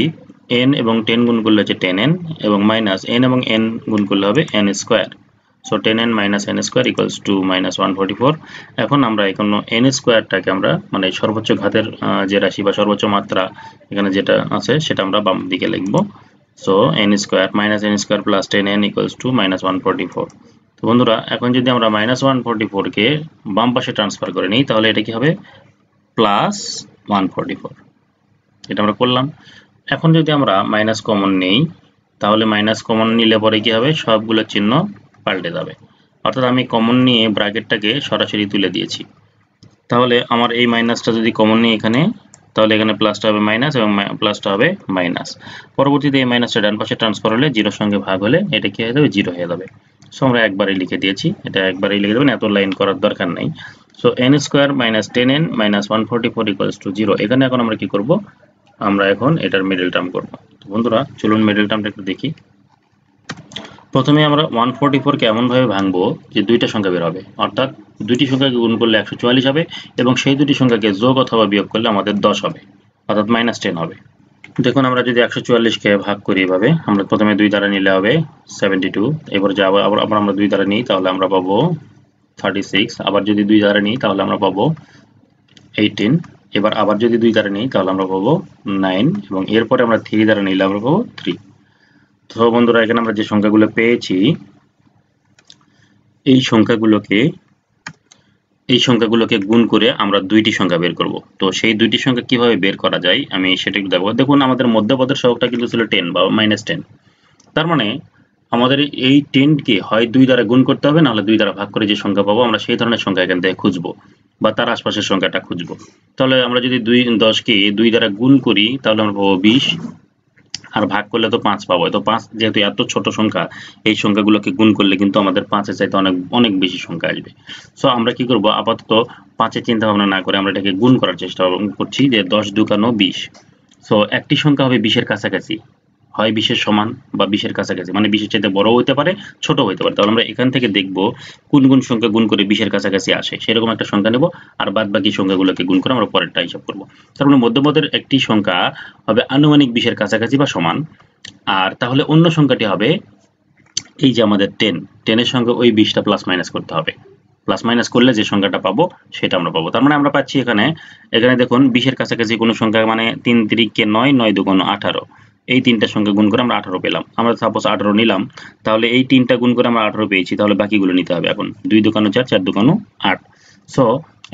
n এবং 10 গুণ করলে হচ্ছে 10n এবং মাইনাস n এবং n গুণ করলে হবে n square. So 10n minus n square equals to minus 144। এখন আমরা এখানে n স্কোয়ারটাকে আমরা মানে সর্বোচ্চ ঘাতের যে রাশি বা সর্বোচ্চ মাত্রা এখানে যেটা আছে সেটা আমরা বাম দিকে লিখবো। So n square minus n square plus 10n equals to minus 144। তো বন্ধুরা এখন যদি আমরা মাইনাস 144 কে বাম পাশে ট্রান্সফার করে নিই তাহলে এটা কি হবে প্লাস 144। এটা আমরা করলাম। এখন যদি আমরা মাইনাস কমন নেই তাহলে মাইনাস কমন নিলে পরে কি হবে সবগুলো চিহ্ন পাল্টে যাবে, অর্থাৎ আমি কমন নিয়ে ব্র্যাকেটটাকে সরাসরি তুলে দিয়েছি। তাহলে আমার এই মাইনাসটা যদি কমন নিই এখানে তাহলে এখানে প্লাসটা হবে মাইনাস এবং প্লাসটা হবে মাইনাস। পরবর্তীতে এই মাইনাসটা ডান পাশে ট্রান্সফার হলে জিরোর সঙ্গে ভাগ হলে এটা কি হয়ে যাবে জিরো হয়ে যাবে। সো আমরা একবারই লিখে দিয়েছি, এটা একবারই লিখে দেবেন, এত লাইন করার দরকার নাই। So n square minus 10n minus 144 equals to 0। এখানে এখন আমরা কি করব, আমরা এখন এটার মিডল টার্ম করব। তো বন্ধুরা চলুন মিডল টার্মটা একটু দেখি। প্রথমে আমরা 144 কে এমন ভাবে ভাঙবো যে দুইটা সংখ্যা বের হবে, অর্থাৎ দুইটি সংখ্যাকে গুণ করলে 144 হবে এবং সেই দুটি সংখ্যাকে যোগ অথবা বিয়োগ করলে আমাদের 10 হবে, অর্থাৎ মাইনাস 10 হবে। দেখুন আমরা যদি 144 কে ভাগ করি এভাবে, আমরা প্রথমে 2 দ্বারা নিলে হবে 72, এবার যে আবার আমরা 2 দ্বারা নিই তাহলে আমরা পাবো 36, আবার যদি 2 দ্বারা নিই তাহলে আমরা পাবো 18, এবার আবার যদি 2 দ্বারা নিই তাহলে আমরা পাবো 9 এবং এরপরে আমরা 3 দ্বারা নিলে আমরা পাবো 3। তো বন্ধুরা এখানে আমরা যে সংখ্যাগুলো পেয়েছি এই সংখ্যাগুলোকে গুণ করে আমরা দুইটি সংখ্যা বের করব। তো সেই দুইটি সংখ্যা কিভাবে বের করা যায় আমি সেটা একটু দেখাবো। দেখুন আমাদের মধ্যপদের সহগটা কিন্তু ছিল 10 বা -10, তার মানে আমাদের এই 10 কে হয় 2 দ্বারা গুণ করতে হবে, নাহলে 2 দ্বারা ভাগ করে যে সংখ্যা পাবো আমরা সেই ধরনের সংখ্যা এখান থেকে খুঁজবো বা তার আশপাশের সংখ্যাটা খুঁজবো। তাহলে আমরা যদি 10 কে 2 দ্বারা গুণ করি তাহলে আমরা পাবো 20, আর ভাগ করলে তো 5 পাবো। তো 5 যেহেতু এত ছোট সংখ্যা, এই সংখ্যাগুলোকে গুণ করলে কিন্তু আমাদের 5 এর চাইতে অনেক অনেক বেশি সংখ্যা আসবে। সো আমরা কি করব, আপাতত 5 এর চিন্তা ভাবনা না করে আমরা এটাকে গুণ করার চেষ্টা করছি যে 10 দুগুণ 20। সো একটি সংখ্যা হবে 20 এর কাছাকাছি, হয় 20 এর সমান বা 20 এর কাছাকাছি, মানে 20 এর চাইতে বড় হতে পারে ছোট হতে পারে। তাহলে আমরা এখান থেকে দেখব কোন কোন সংখ্যা গুণ করে 20 এর কাছাকাছি আসে, সেরকম একটা সংখ্যা নেব আর বাদ বাকি সংখ্যাগুলোকে গুণ করে আমরা পরেরটা হিসাব করব। তার মানে মধ্যপদের একটি সংখ্যা হবে আনুমানিক 20 এর কাছাকাছি বা সমান, আর তাহলে অন্য সংখ্যাটি হবে এই যে আমাদের 10 এর সঙ্গে ওই 20টা প্লাস মাইনাস করতে হবে। প্লাস মাইনাস করলে যে সংখ্যাটা পাবো সেটা আমরা পাবো। তার মানে আমরা পাচ্ছি এখানে দেখুন 20 এর কাছাকাছি কোনো সংখ্যা মানে 3 3 9 9 2 18, এই তিনটা সংখ্যা গুণ করে আমরা 18 পেলাম। আমরা সাপোজ 18 নিলাম, তাহলে এই তিনটা গুণ করে আমরা 18 পেয়েছি, তাহলে বাকিগুলো নিতে হবে। এখন 2 2 4 4 2 8। সো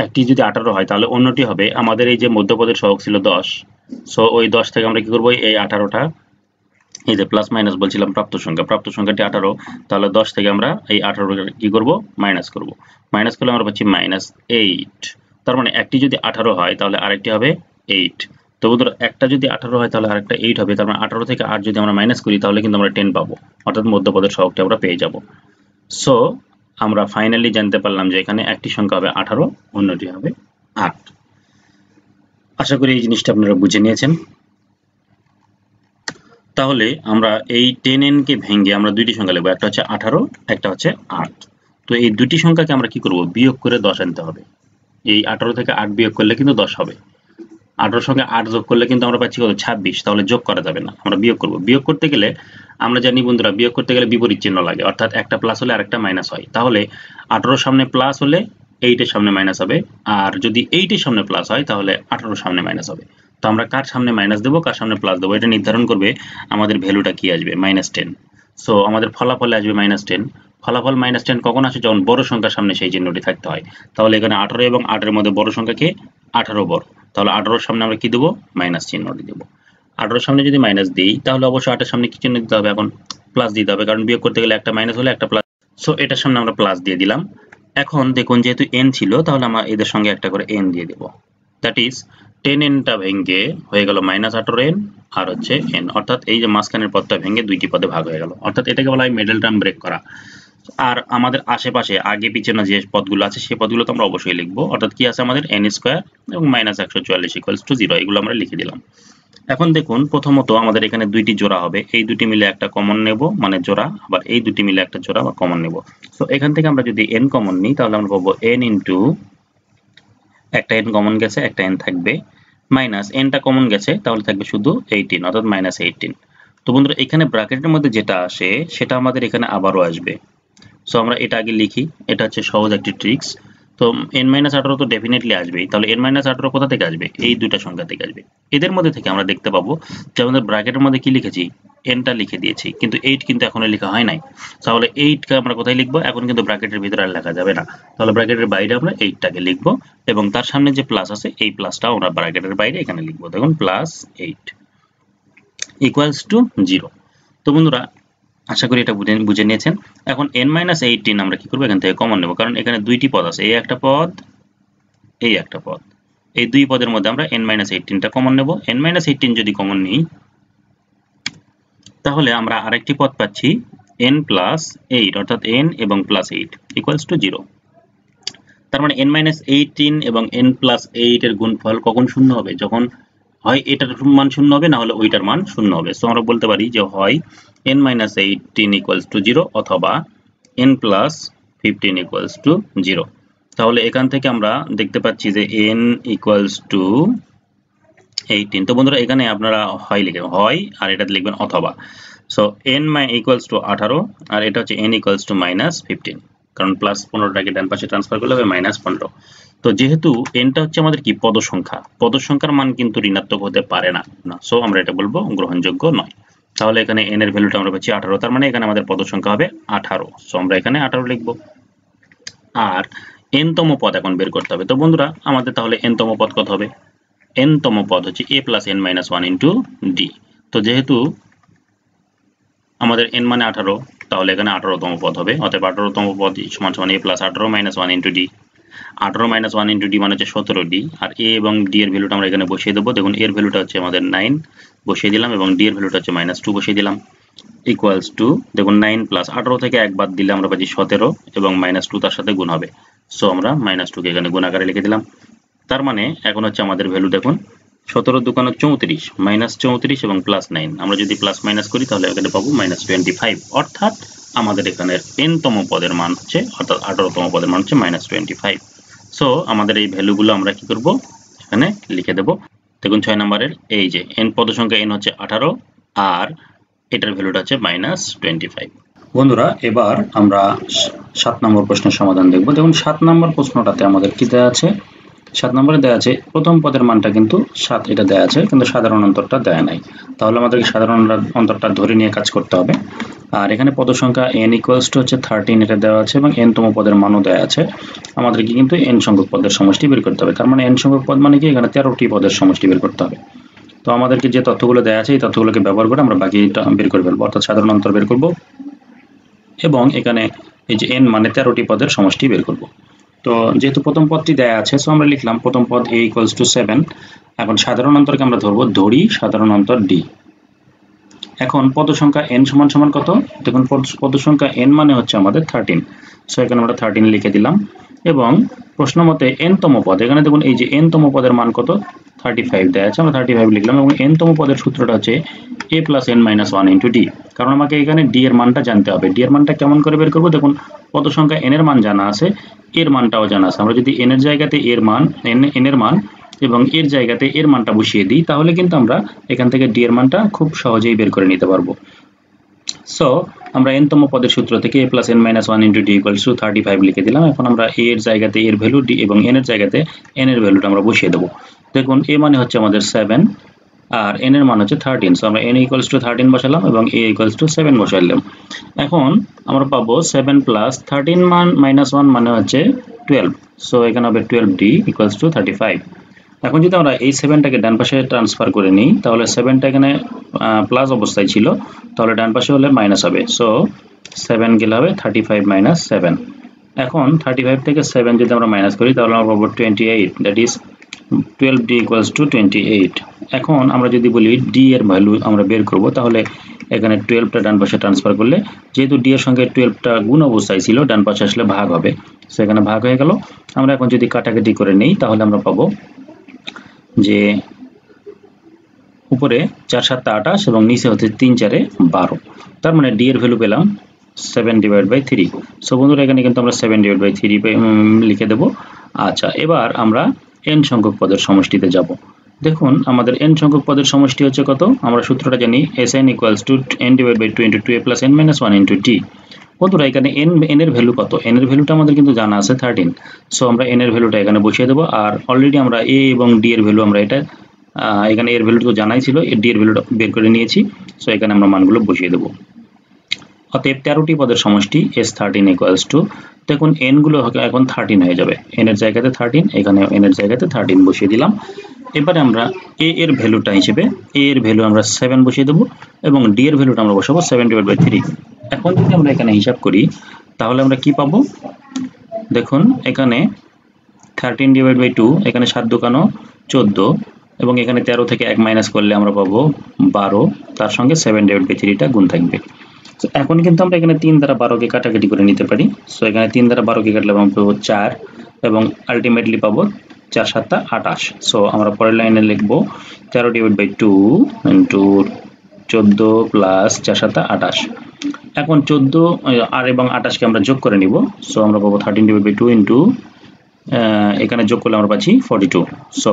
একটি যদি 18 হয় তাহলে অন্যটি হবে আমাদের এই যে মধ্যপদের সহগ ছিল 10। সো ওই 10 থেকে আমরা কি করব, এই 18টা এই যে প্লাস মাইনাস বলছিলাম প্রাপ্ত সংখ্যাটি 18, তাহলে 10 থেকে আমরা এই 18 কি করব মাইনাস করব। মাইনাস করলে আমরা পাচ্ছি -8। তার মানে একটি যদি 18 হয় তাহলে আরেকটি হবে 8। তো বন্ধুরা একটা যদি 18 হয় তাহলে আরেকটা 8 হবে। তার মানে 18 থেকে 8 যদি আমরা মাইনাস করি তাহলে কিন্তু আমরা 10 পাবো, অর্থাৎ মধ্যপদের সহগটি আমরা পেয়ে যাব। সো আমরা ফাইনালি জানতে পারলাম যে এখানে একটি সংখ্যা হবে 18, অন্যটি হবে 8। আশা করি এই জিনিসটা আপনারা বুঝে নিয়েছেন। তাহলে আমরা এই 10n কে ভেঙে আমরা দুইটি সংখ্যা লিখব, একটা হচ্ছে 18, একটা হচ্ছে 8। তো এই দুটি সংখ্যাকে আমরা কি করব, বিয়োগ করে 10 আনতে হবে। এই 18 থেকে 8 বিয়োগ করলে কিন্তু 10 হবে। 18 সঙ্গে 8 যোগ করলে কিন্তু আমরা পাচ্ছি কত 26, তাহলে যোগ করা যাবে না, আমরা বিয়োগ করব। বিয়োগ করতে গেলে আমরা জানি বন্ধুরা বিয়োগ করতে গেলে বিপরীত চিহ্ন লাগে, অর্থাৎ একটা প্লাস হলে আরেকটা মাইনাস হয়। তাহলে 18 সামনে প্লাস হলে 8 এর সামনে মাইনাস হবে, আর যদি 8 এর সামনে প্লাস হয় তাহলে 18 সামনে মাইনাস হবে। তো আমরা কার সামনে মাইনাস দেবো কার সামনে প্লাস দেবো এটা নির্ধারণ করবে আমাদের ভ্যালুটা কি আসবে, -10। সো আমাদের ফলাফলে আসবে -10। ফলাফল -10 কখন আসে, যখন বড় সংখ্যার সামনে সেই চিহ্নটি থাকতে হয়। তাহলে এখানে 18 এবং 8 এর মধ্যে বড় সংখ্যা কে, 18 বড়। তাহলে 18 সামনে আমরা কি দেবো, মাইনাস চিহ্নটি দেবো। 18 সামনে যদি মাইনাস দিই তাহলে অবশ্যই 8 এর সামনে কি চিহ্ন দিতে হবে, এখন প্লাস দিতে হবে, কারণ বিয়োগ করতে গেলে একটা মাইনাস হলে একটা প্লাস। সো এটার সামনে আমরা প্লাস দিয়ে দিলাম। এখন দেখুন যেহেতু n ছিল তাহলে আমরা এদের সঙ্গে একটা করে n দিয়ে দেব। দ্যাট ইজ 10n টা ভেঙে হয়ে গেল -18n আর হচ্ছে n, অর্থাৎ এই যে মাঝখানের পদটা ভেঙে দুইটি পদে ভাগ হয়ে গেল, অর্থাৎ এটাকে বলা হয় মিডল টার্ম ব্রেক করা। আর আমাদের আশেপাশে আগে পিছনে যে পদগুলো আছে সেই পদগুলো তো আমরা অবশ্যই লিখবো, অর্থাৎ কি আছে আমাদের n স্কয়ার এবং -144 ইকুয়ালস টু 0, এগুলো আমরা লিখে দিলাম। এখন দেখুন প্রথমত আমাদের এখানে দুইটি জোড়া হবে, এই দুটি মিলে একটা কমন নেব মানে জোড়া, আবার এই দুটি মিলে একটা জোড়া বা কমন নেব। সো এখান থেকে আমরা যদি n কমন নিই তাহলে আমরা পাবো n ইনটু একটা n কমন গেছে একটা n থাকবে, মাইনাস n টা কমন গেছে তাহলে থাকবে শুধু 18, অর্থাৎ -18। তো বন্ধুরা এখানে ব্র্যাকেটের মধ্যে যেটা আসে সেটা আমাদের এখানে আবারও আসবে। সো আমরা এটা আগে লিখি, এটা হচ্ছে সহজ একটি ট্রিক্স। তো n-18 তো ডেফিনেটলি আসবেই, তাহলে n-18 কোথা থেকে আসবে? এই দুইটা সংখ্যা থেকে আসবে। এদের মধ্যে থেকে আমরা দেখতে পাবো যে আমাদের ব্র্যাকেটের মধ্যে কি লিখেছি, nটা লিখে দিয়েছি, কিন্তু 8 কিন্তু এখনো লেখা হয় নাই। তাহলে 8 কে আমরা কোথায় লিখবো? এখন কিন্তু ব্র্যাকেটের ভিতরে আর লেখা যাবে না, তাহলে ব্র্যাকেটের বাইরে আমরা 8 টাকে লিখবো এবং তার সামনে যে প্লাস আছে এই প্লাসটাও আমরা ব্র্যাকেটের বাইরে এখানে লিখবো। দেখুন +8 ইকুয়ালস টু 0। তো বন্ধুরা আশা করি এটা বুঝে নিয়েছেন। এখন n-18 আমরা কি করবো? এখান থেকে কমন নেব, কারণ এখানে দুইটি পদ আছে, এই একটা পদ, এই একটা পদ। এই দুই পদের মধ্যে আমরা n-18টা কমন নেব। n-18 যদি কমন নিই তাহলে আমরা আরেকটি পদ পাচ্ছি n+8, অর্থাৎ n এবং +8 ইকুয়ালস টু 0। তার মানে n-18 এবং n+8 এর গুণফল কখন শূন্য হবে? যখন হয় এটার মান শূন্য হবে, না হলে ওইটার মান শূন্য হবে। সো আমরা বলতে পারি যে হয় n-18 ইকুয়ালস টু 0 অথবা n+15 ইকুয়ালস টু 0। তাহলে এখান থেকে আমরা দেখতে পাচ্ছি যে n ইকুয়ালস টু 18। তো বন্ধুরা এখানে আপনারা হয় লিখবেন, হয় আর এটা লিখবেন অথবা। সো n ইকুয়ালস টু 18 আর এটা হচ্ছে n ইকুয়ালস টু -15, কারণ +15টাকে ডান পাশে ট্রান্সফার করলে হবে -15। তো যেহেতু nটা হচ্ছে আমাদের কি পদ সংখ্যা, পদ সংখ্যার মান কিন্তু ঋণাত্মক হতে পারে না, সো আমরা এটা বলবো গ্রহণযোগ্য নয়। তাহলে এখানে n এর ভ্যালুটা আমরা পাচ্ছি 18, তার মানে এখানে আমাদের পদ সংখ্যা হবে 18। সো আমরা এখানে 18 লিখবো। আর n তম পদ এখন বের করতে হবে। তো বন্ধুরা আমাদের তাহলে n তম পদ কত হবে? n তম পদ হচ্ছে a + n-1 ইন্টু d। তো যেহেতু আমাদের n মানে 18, তাহলে এখানে 18 তম পদ হবে, অতএব 18 তম পদ সমান সমান a + 18 - 1 into d। 18 - 1 into d মানে হচ্ছে 17d, আর a এবং d এর ভ্যালুটা আমরা এখানে বসিয়ে দেবো। দেখুন এর ভ্যালুটা হচ্ছে আমাদের 9 বসিয়ে দিলাম এবং d এর ভ্যালুটা হচ্ছে -2 বসিয়ে দিলাম। ইকুয়ালস টু দেখুন 9 + 18 থেকে 1 বাদ দিলে আমরা পাচ্ছি 17 এবং -2 তার সাথে গুণ হবে। সো আমরা -2 কে এখানে গুণ আকারে লিখে দিলাম। তার মানে এখন হচ্ছে আমাদের ভ্যালু দেখুন 17 দুগুণে 34, -34 এবং +9, আমরা যদি প্লাস মাইনাস করি তাহলে এখানে পাবো -25। অর্থাৎ আমাদের এখানে n তম পদের মান হচ্ছে, অর্থাৎ 18 তম পদের মান হচ্ছে -25। সো আমাদের এই ভ্যালুগুলো আমরা কি করব? এখানে লিখে দেব। দেখুন 6 নম্বরের এই যে n পদ সংখ্যা n হচ্ছে 18 আর এটার ভ্যালুটা হচ্ছে -25। বন্ধুরা এবার আমরা 7 নম্বর প্রশ্নের সমাধান দেখব। দেখুন 7 নম্বর প্রশ্নটাতে আমাদের কি দেওয়া আছে? 7 নম্বরে দেওয়া আছে প্রথম পদের মানটা কিন্তু 7, এটা দেওয়া আছে, কিন্তু সাধারণ অন্তরটা দেয়া নাই। তাহলে আমাদেরকে সাধারণ অন্তরটা ধরে নিয়ে কাজ করতে হবে। আর এখানে পদ সংখ্যা n ইকুয়ালস টু হচ্ছে 13 এটা দেওয়া আছে এবং n তম পদের মানও দেওয়া আছে। আমাদেরকে কিন্তু n সংখ্যক পদের সমষ্টি বের করতে হবে। তার মানে n সংখ্যক পদ মানে কি? এখানে 13টি পদের সমষ্টি বের করতে হবে। তো আমাদেরকে যে তথ্যগুলো দেওয়া আছে এই তথ্যগুলোকে ব্যবহার করে আমরা বাকিটা বের করে ফেলবো, অর্থাৎ সাধারণ অন্তর বের করব এবং এখানে এই যে n মানে 13টি পদের সমষ্টি বের করব। তো যেহেতু প্রথম পদটি দেয়া আছে, সো আমরা লিখলাম প্রথম পদ a ইকুয়ালস টু 7। এখন সাধারণ অন্তরকে আমরা ধরি সাধারণ অন্তর d। এখন পদ সংখ্যা n সমান সমান কত? দেখুন পদ সংখ্যা n মানে হচ্ছে আমাদের 13, সো এখানে আমরা 13 লিখে দিলাম এবং প্রশ্ন মতে n তম পদ, এখানে দেখুন এই যে n তম পদের মান কত? 35 দেয়া আছে, আমরা 35 লিখলাম এবং n তম পদের সূত্রটা হচ্ছে a + n-1 ইন্টু d। কারণ আমাকে এখানে d এর মানটা জানতে হবে। d এর মানটা কেমন করে বের করব? দেখুন পদ সংখ্যা n এর মান জানা আছে, এর মানটাও জানা আছে। আমরা যদি n এর জায়গাতে এর মান n এর মান এবং এর জায়গাতে এর মানটা বসিয়ে দিই তাহলে কিন্তু আমরা এখান থেকে d এর মানটা খুব সহজেই বের করে নিতে পারবো। সো আমরা n তম পদের সূত্র থেকে a + n-1 into d equals to 35 লিখে দিলাম। এখন আমরা a এর জায়গাতে এর ভ্যালু, d এবং n এর জায়গাতে n এর ভ্যালুটা আমরা বসিয়ে দেবো। দেখুন a মানে হচ্ছে আমাদের 7 আর n এর মান হচ্ছে 13, সো আমরা n ইকুয়ালস টু 13 বসালাম এবং a ইকুয়ালস টু 7 বসাইলাম। এখন আমরা পাবো 7 + 13 -1 মানে হচ্ছে 12, সো এখানে হবে 12d ইকুয়ালস টু 35। এখন যদি আমরা এই 7টাকে ডান পাশে ট্রান্সফার করে নিই তাহলে 7টা এখানে প্লাস অবস্থায় ছিল, তাহলে ডান পাশে হলে মাইনাস হবে। সো 7 গেলে হবে 35 - 7। এখন 35 থেকে 7 যদি আমরা মাইনাস করি তাহলে আমরা পাবো 28, that is 12d equals to 28। এখন আমরা যদি বলি d এর ভ্যালু আমরা বের করব, তাহলে এখানে 12টা ডান পাশে ট্রান্সফার করলে যেহেতু d এর সঙ্গে 12টা গুণ অবস্থায় ছিল, ডান পাশে আসলে ভাগ হবে, সেখানে ভাগ হয়ে গেল। আমরা এখন যদি কাটাকাটি করে নেই তাহলে আমরা পাবো যে উপরে 4 7 28 এবং নিচে হচ্ছে 3 4 12। তার মানে d এর ভ্যালু পেলাম 7/3। সো বন্ধুরা এখানে কিন্তু আমরা 7/3 লিখে দেব। আচ্ছা, এবার আমরা n সংখ্যক পদের সমষ্টিতে যাব। দেখুন আমাদের n সংখ্যক পদের সমষ্টি হচ্ছে কত? আমরা সূত্রটা জানি, Sn = n/2 * 2a + n - 1 * d। বন্ধুরা এখানে n এর ভ্যালু কত? n এর ভ্যালুটা আমাদের কিন্তু জানা আছে 13। সো আমরা n এর ভ্যালুটা এখানে বসিয়ে দেবো। আর অলরেডি আমরা a এবং d এর ভ্যালু আমরা এটা এখানে এর ভ্যালু তো জানাই ছিল, d এর ভ্যালুটা বের করে নিয়েছি। সো এখানে আমরা মানগুলো বসিয়ে দেবো। অতএব 13টি পদের সমষ্টি S13 ইকুয়ালস টু, দেখুন n গুলো এখন 13 হয়ে যাবে। n এর জায়গাতে 13, এখানে n এর জায়গাতে 13 বসিয়ে দিলাম। এবারে আমরা a এর ভ্যালুটা হিসেবে a এর ভ্যালু আমরা 7 বসিয়ে দেবো এবং d এর ভ্যালুটা আমরা বসাবো 7/3। এখন যদি আমরা এখানে হিসাব করি তাহলে আমরা কি পাবো? দেখুন এখানে 13/2, এখানে 7 দুকানো 14 এবং এখানে 13 থেকে 1 মাইনাস করলে আমরা পাবো 12, তার সঙ্গে 7/3টা গুণ থাকবে। তো এখন কিন্তু আমরা এখানে 3 দ্বারা 12কে কাটাকাটি করে নিতে পারি। সো এখানে 3 দ্বারা 12কে কাটলে আমরা পাবো 4 এবং আলটিমেটলি পাবো 4 7 28। সো আমরা পরের লাইনে লিখবো 13/2 ইন্টু 14 প্লাস 4 7 28। এখন 14 আর এবং 28কে আমরা যোগ করে নিব। সো আমরা পাবো 13/2 ইন্টু এখানে যোগ করলে আমরা পাচ্ছি 42। সো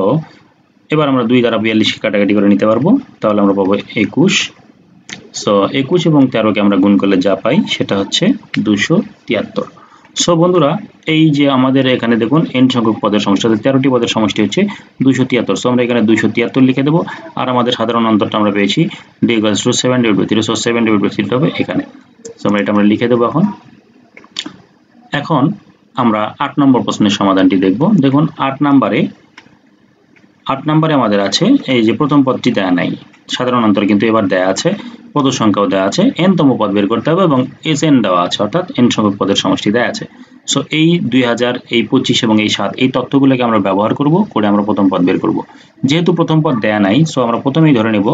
এবার আমরা 2 দ্বারা 42কে কাটাকাটি করে নিতে পারবো, তাহলে আমরা পাবো 21। সো 21 এবং 13কে আমরা গুণ করলে যা পাই সেটা হচ্ছে 273। সো বন্ধুরা এই যে আমাদের এখানে দেখুন n সংখ্যক পদের সমষ্টি, 13টি পদের সমষ্টি হচ্ছে 273। সো আমরা এখানে 273 লিখে দেবো। আর আমাদের সাধারণ অন্তরটা আমরা পেয়েছি d equals to 7/3। সো 7/3 হবে এখানে। সো আমরা এটা লিখে দেবো। এখন আমরা 8 নম্বর প্রশ্নের সমাধানটি দেখব। দেখুন 8 নম্বরে আমাদের আছে এই যে প্রথম পদটি দেয়া নাই, সাধারণ অন্তর কিন্তু এবার দেয়া আছে, পদ সংখ্যাও দেয়া আছে, n তম পদ বের করতে হবে এবং Sn দেওয়া আছে, অর্থাৎ n সংখ্যক পদের সমষ্টি দেয়া আছে। সো এই 2000, এই 25 এবং এই 7 এই তথ্যগুলোকে আমরা ব্যবহার করব করে আমরা প্রথম পদ বের করব। যেহেতু প্রথম পদ দেয়া নাই, সো আমরা প্রথমেই ধরে নেব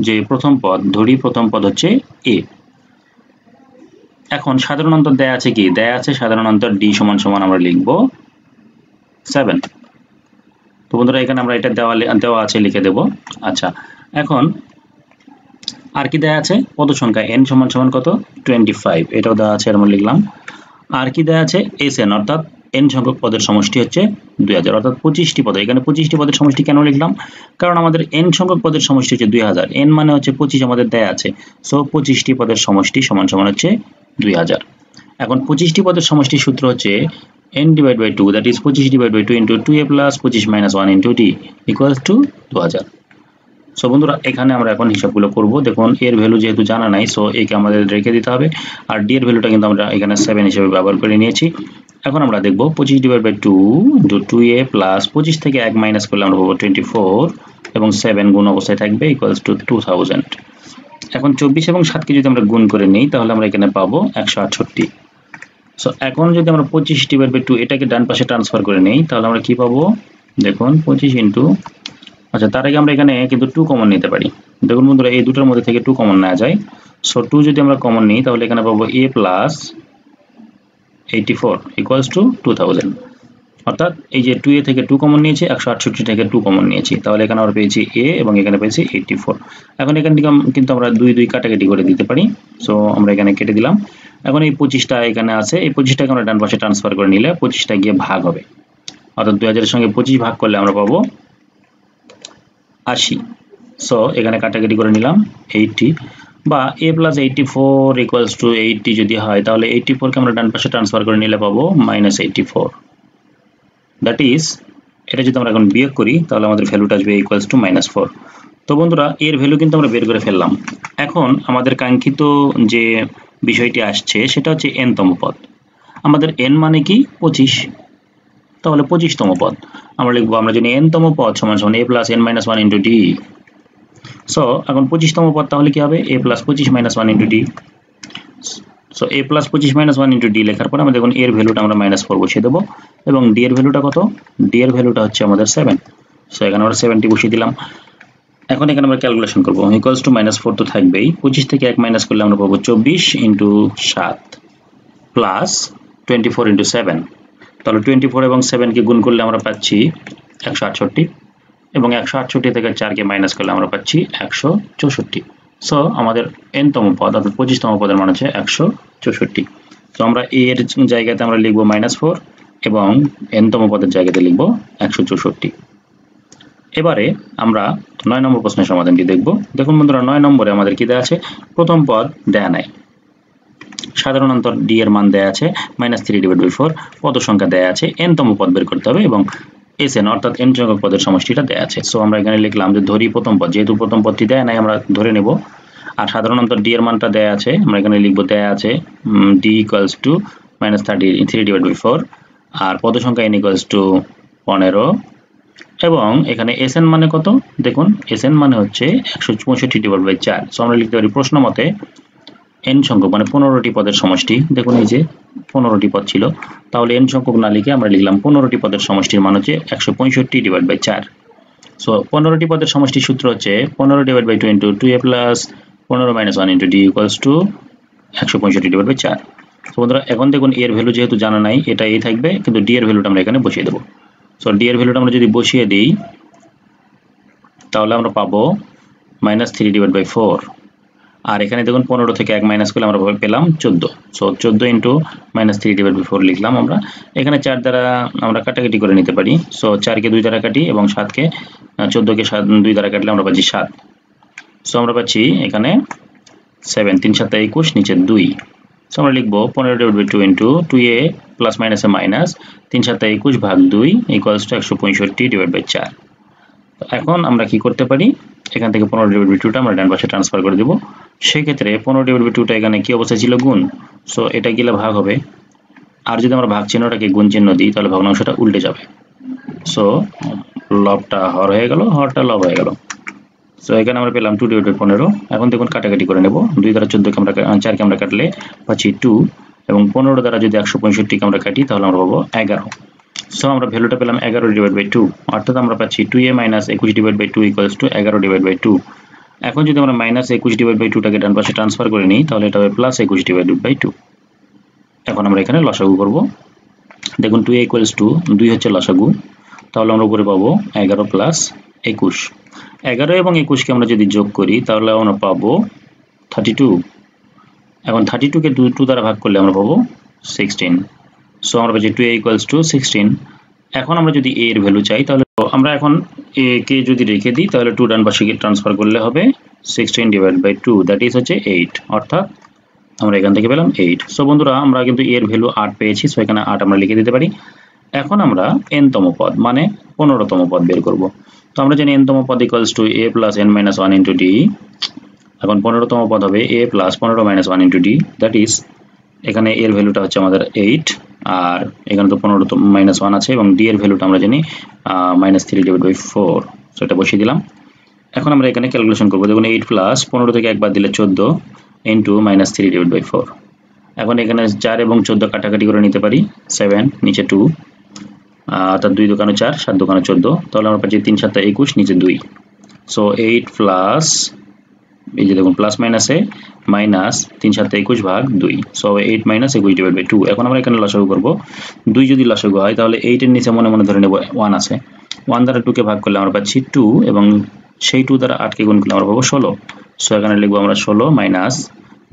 যে প্রথম পদ হচ্ছে a। এখন সাধারণ অন্তর দেয়া আছে কি? দেয়া আছে সাধারণ অন্তর d সমান আমরা লিখব 7। তো বন্ধুরা এখানে আমরা এটা দেওয়া আছে লিখে দেব। আচ্ছা, এখন আর কি দেয়া আছে? পদ সংখ্যা n সমান কত? 25, এটাও দেওয়া আছে, আমরা লিখলাম। আর কি দেয়া আছে? Sn, অর্থাৎ n সংখ্যক পদের সমষ্টি হচ্ছে 2000, অর্থাৎ 25টি পদ। এখানে 25টি পদের সমষ্টি কেন লিখলাম? কারণ আমাদের n সংখ্যক পদের সমষ্টি হচ্ছে 2000, n মানে হচ্ছে 25 আমাদের দেয়া আছে। সো 25টি পদের সমষ্টি সমান হচ্ছে 2000। এখন 25টি পদের সমষ্টির সূত্র হচ্ছে n/2, that is 25/2 into 2a plus 25 minus 1 into d equals to 2000। So বন্ধুরা এখানে আমরা এখন হিসাবগুলো করব। দেখুন এর ভ্যালু যেহেতু জানা নাই, সো একে আমাদের রেখে দিতে হবে। আর d এর ভ্যালুটা কিন্তু আমরা এখানে 7 হিসেবে ব্যবহার করে নিয়েছি। এখন আমরা দেখব 25/2 into 2a plus 25 থেকে 1 মাইনাস করলে আমরা পাবো 24 এবং 7 গুণ অবস্থায় থাকবে equals to 2000। এখন 24 এবং 7 কে যদি আমরা গুণ করে নিই তাহলে আমরা এখানে পাবো 168। সো এখন যদি আমরা 25/2 এটাকে ডান পাশে ট্রান্সফার করে নেই তাহলে আমরা কি পাবো? দেখুন 25 ইন্টু, আচ্ছা তার আগে আমরা এখানে কিন্তু 2 কমন নিতে পারি। দেখুন বন্ধুরা এই দুটোর মধ্যে থেকে 2 কমন নেওয়া যায়। সো 2 যদি আমরা কমন নিই তাহলে এখানে পাবো a plus 84 equals to 2000, অর্থাৎ এই যে 2a থেকে 2 কমন নিয়েছি, 168 থেকে 2 কমন নিয়েছি, তাহলে এখানে আমরা পেয়েছি a এবং এখানে পেয়েছি 84। এখন এখান থেকে কিন্তু আমরা 2 কাটাকাটি করে দিতে পারি। সো আমরা এখানে কেটে দিলাম। এখন এই 25টা এখানে আছে, এই 25টাকে আমরা ডান পাশে ট্রান্সফার করে নিলে 25টা গিয়ে ভাগ হবে, অর্থাৎ 2000 এর সঙ্গে 25 ভাগ করলে আমরা পাবো 80। সো এখানে কাটাকাটি করে নিলাম 80 বা a plus 84 equals to 80 যদি হয় তাহলে 84 কে আমরা ডান পাশে ট্রান্সফার করে নিলে পাবো -84। দ্যাট ইজ এটা যদি আমরা এখন বিয়োগ করি তাহলে আমাদের ভ্যালুটা আসবে ইকুয়ালস টু -4। তো বন্ধুরা এর ভ্যালু কিন্তু আমরা বের করে ফেললাম। এখন আমাদের কাঙ্ক্ষিত যে বিষয়টি আসছে সেটা হচ্ছে n তম পদ। আমাদের n মানে কি? 25, তাহলে 25তম পদ আমরা লিখবো। আমরা জানি n তম পদ সমান a plus n minus 1 into d। So এখন 25তম পদ তাহলে কি হবে? a plus 25 minus 1 into d। So a plus 25 minus 1 into d লেখার পর আমরা দেখুন এর ভ্যালুটা আমরা -4 বসিয়ে দেবো এবং d এর ভ্যালুটা কত? d এর ভ্যালুটা হচ্ছে আমাদের 7। সো এখানে আমরা 7টি বসিয়ে দিলাম। এখন এখানে আমরা ক্যালকুলেশন করব। ইকুয়ালস টু -4 তো থাকবেই, 25 থেকে 1 মাইনাস করলে আমরা পাবো 24 ইন্টু 7 প্লাস 24 ইন্টু 7। তাহলে 24 এবং 7 কে গুণ করলে আমরা পাচ্ছি 168 এবং 168 থেকে 4 কে মাইনাস করলে আমরা পাচ্ছি 164। সো আমাদের n তম পদ অর্থাৎ 25তম পদের মান হচ্ছে 164। তো আমরা a এর জায়গাতে আমরা লিখব -4 এবং n তম পদের জায়গাতে লিখব 164। এবারে আমরা 9 নম্বর প্রশ্নের সমাধানটি দেখব। দেখুন বন্ধুরা 9 নম্বরে আমাদের কি দেয়া আছে? প্রথম পদ দেয়া নাই, সাধারণ অন্তর ডি এর মান দেয়া আছে -3/4, পদ সংখ্যা দেয়া আছে, n তম পদ বের করতে হবে এবং Sn অর্থাৎ n সংখ্যক পদের সমষ্টিটা দেয়া আছে। সো আমরা এখানে লিখলাম যে ধরি প্রথম পদ, যেহেতু প্রথম পদটি দেয়া নাই আমরা ধরে নেব। আর সাধারণ অন্তর ডি এর মানটা দেয়া আছে, আমরা এখানে লিখব দেয়া আছে d = -3/4 আর পদ সংখ্যা n = 15 এবং এখানে Sn মানে কত দেখুন, Sn মানে হচ্ছে 165/4। সো আমরা লিখতে পারি প্রশ্ন মতে n সংখ্যক মানে 15টি পদের সমষ্টি। দেখুন এই যে 15টি পদ ছিল, তাহলে n সংখ্যক না লিখে আমরা লিখলাম 15টি পদের সমষ্টির মান হচ্ছে 165/4। সো 15টি পদের সমষ্টির সূত্র হচ্ছে 15/2 * 2a + 15 - 1 * d = 165/4। তো বন্ধুরা এখন দেখুন এর ভ্যালু যেহেতু জানা নাই, এটা এই থাকবে, কিন্তু d এর ভ্যালুটা আমরা এখানে বসিয়ে দেব। সো d এর ভ্যালুটা আমরা যদি বসিয়ে দেই তাহলে আমরা পাবো -3/4 আর এখানে দেখুন 15 থেকে 1 মাইনাস করলে আমরা পেলাম 14। সো 14 * -3/4 লিখলাম আমরা। এখানে 4 দ্বারা আমরা কাটাকাটি করে নিতে পারি। সো 4 কে 2 দ্বারা কাটি এবং 7 কে 14 কে 2 দ্বারা কাটলে আমরা পাচ্ছি 7। সো আমরা পাচ্ছি এখানে 7, 3 × 7 = 21, নিচে 2। সো আমরা লিখব 15/2 * 2a প্লাস মাইনাসে মাইনাস 3 × 7 = 21/2 = 165/4। এখন আমরা কি করতে পারি, এখান থেকে 15/2টা আমরা ডান পাশে ট্রান্সফার করে দেব। সেই ক্ষেত্রে 15/2টা এখানে কি অবস্থায় ছিল, গুণ। সো এটা গেলে ভাগ হবে, আর যদি আমরা ভাগ চিহ্নটাকে গুণ চিহ্ন দিই তাহলে ভগ্নাংশটা উল্টে যাবে। সো লবটা হর হয়ে গেল, হরটা লব হয়ে গেল। সো এখানে আমরা পেলাম 2/15। এখন দেখুন কাটাকাটি করে নেব। 2 দ্বারা 14 কে আমরা 4 কে আমরা কাটলে পাচ্ছি 2 এবং 15 দ্বারা যদি 165 কে আমরা কাটি তাহলে আমরা পাবো 11। সো আমরা ভ্যালুটা পেলাম 11/2, অর্থাৎ আমরা পাচ্ছি 2a - 21/2 = 11/2। এখন যদি আমরা -21/2টাকে ডান পাশে ট্রান্সফার করে নিই তাহলে এটা হবে +21/2। এখন আমরা এখানে লসাগু করব। দেখুন 2a = 2 হচ্ছে লসাগু, তাহলে আমরা উপরে পাবো 11 + 21। 11 এবং 21 কে আমরা যদি যোগ করি তাহলে আমরা পাবো 32। এখন 32 কে 2 দ্বারা ভাগ করলে আমরা পাবো 16। সো আমরা পাচ্ছি 2a = 16। এখন আমরা যদি a এর ভ্যালু চাই তাহলে আমরা এখন a কে যদি রেখে দিই তাহলে 2 ডান পাশে গিয়ে ট্রান্সফার করলে হবে 16/2, দ্যাট ইজ হচ্ছে 8। অর্থাৎ আমরা এখান থেকে পেলাম 8। সো বন্ধুরা আমরা কিন্তু a এর ভ্যালু 8 পেয়েছি, সো এখানে 8 আমরা লিখে দিতে পারি। এখন আমরা n তম পদ মানে 15তম পদ বের করব। তো আমরা জানি n তম পদ = a + n - 1 * d। এখন 15তম পদ হবে a + 15 - 1 * d, দ্যাট ইজ এখানে এর ভ্যালুটা হচ্ছে আমাদের 8 আর এখানে তো 15 - 1 আছে এবং d এর ভ্যালুটা আমরা জানি -3/4। সো এটা বসিয়ে দিলাম। এখন আমরা এখানে ক্যালকুলেশন করব। দেখুন 8 + 15 থেকে 1 বাদ দিলে 14 * -3/4। এখন এখানে 4 এবং 14 কাটাকাটি করে নিতে পারি, 7, নিচে 2, অর্থাৎ 2 × 2 = 4, 7 × 2 = 14। তাহলে আমরা পাচ্ছি 3 × 7 = 21, নিচে 2। সো 8 প্লাস এই যে দেখুন প্লাস মাইনাসে মাইনাস 3 × 7 = 21/2। সো 8 - 21/2। এখন আমরা এখানে লসাগু করব। 2 যদি লসাগু হয় তাহলে 8 এর নিচে মনে মনে ধরে নেব 1 আছে। 1 দ্বারা 2 কে ভাগ করলে আমরা পাচ্ছি 2 এবং সেই 2 দ্বারা 8 কে গুণ করলে আমরা পাবো 16। সো এখানে লিখব আমরা 16 মাইনাস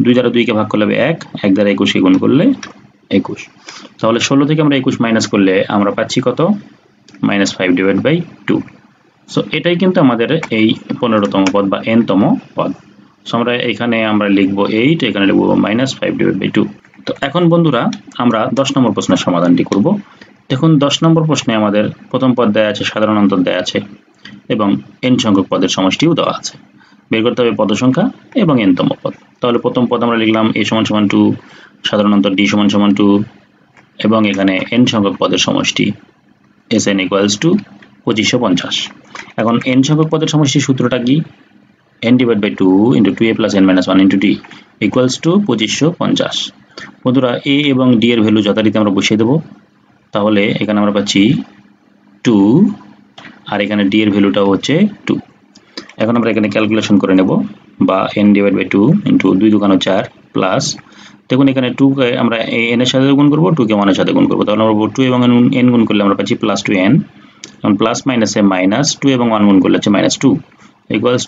2 দ্বারা 2 কে ভাগ করলে হবে 1, 1 দ্বারা 21 কে গুণ করলে 21। তাহলে 16 থেকে আমরা 21 মাইনাস করলে আমরা পাচ্ছি কত, -5/2। সো এটাই কিন্তু আমাদের এই 15তম পদ বা n তম পদ। সো আমরা এখানে আমরা লিখব 8, এখানে লিখব -5/2। তো এখন বন্ধুরা আমরা 10 নম্বর প্রশ্নের সমাধানটি করব। দেখুন 10 নম্বর প্রশ্নে আমাদের প্রথম পদ দেয়া আছে, সাধারণ অন্তর দেয়া আছে এবং n সংখ্যক পদের সমষ্টিও দেওয়া আছে। বের করতে হবে পদ সংখ্যা এবং n তম পদ। তাহলে প্রথম পদ আমরা লিখলাম a = 2, সাধারণ অন্তর d = 2 এবং এখানে n সংখ্যক পদের সমষ্টি Sn = 2550। এখন n সংখ্যক পদের সমষ্টির সূত্রটা কি, n/2 * 2a + n - 1 * d = 2550। বন্ধুরা a এবং d এর ভ্যালু যথারীতি আমরা বসিয়ে দেব। তাহলে এখানে আমরা পাচ্ছি 2 আর এখানে d এর ভ্যালুটাও হচ্ছে 2। এখন আমরা এখানে ক্যালকুলেশন করে নেব, বা n/2 * 2 × 4 প্লাস, দেখুন এখানে 2 কে আমরা n এর সাথে গুণ করব, 2 কে 1 এর সাথে গুণ করব। তাহলে আমরা 2 এবং n গুণ করলে আমরা পাচ্ছি +2n। এখন প্লাস মাইনাসে মাইনাস, 2 এবং 1 গুণ করলে হচ্ছে -2 =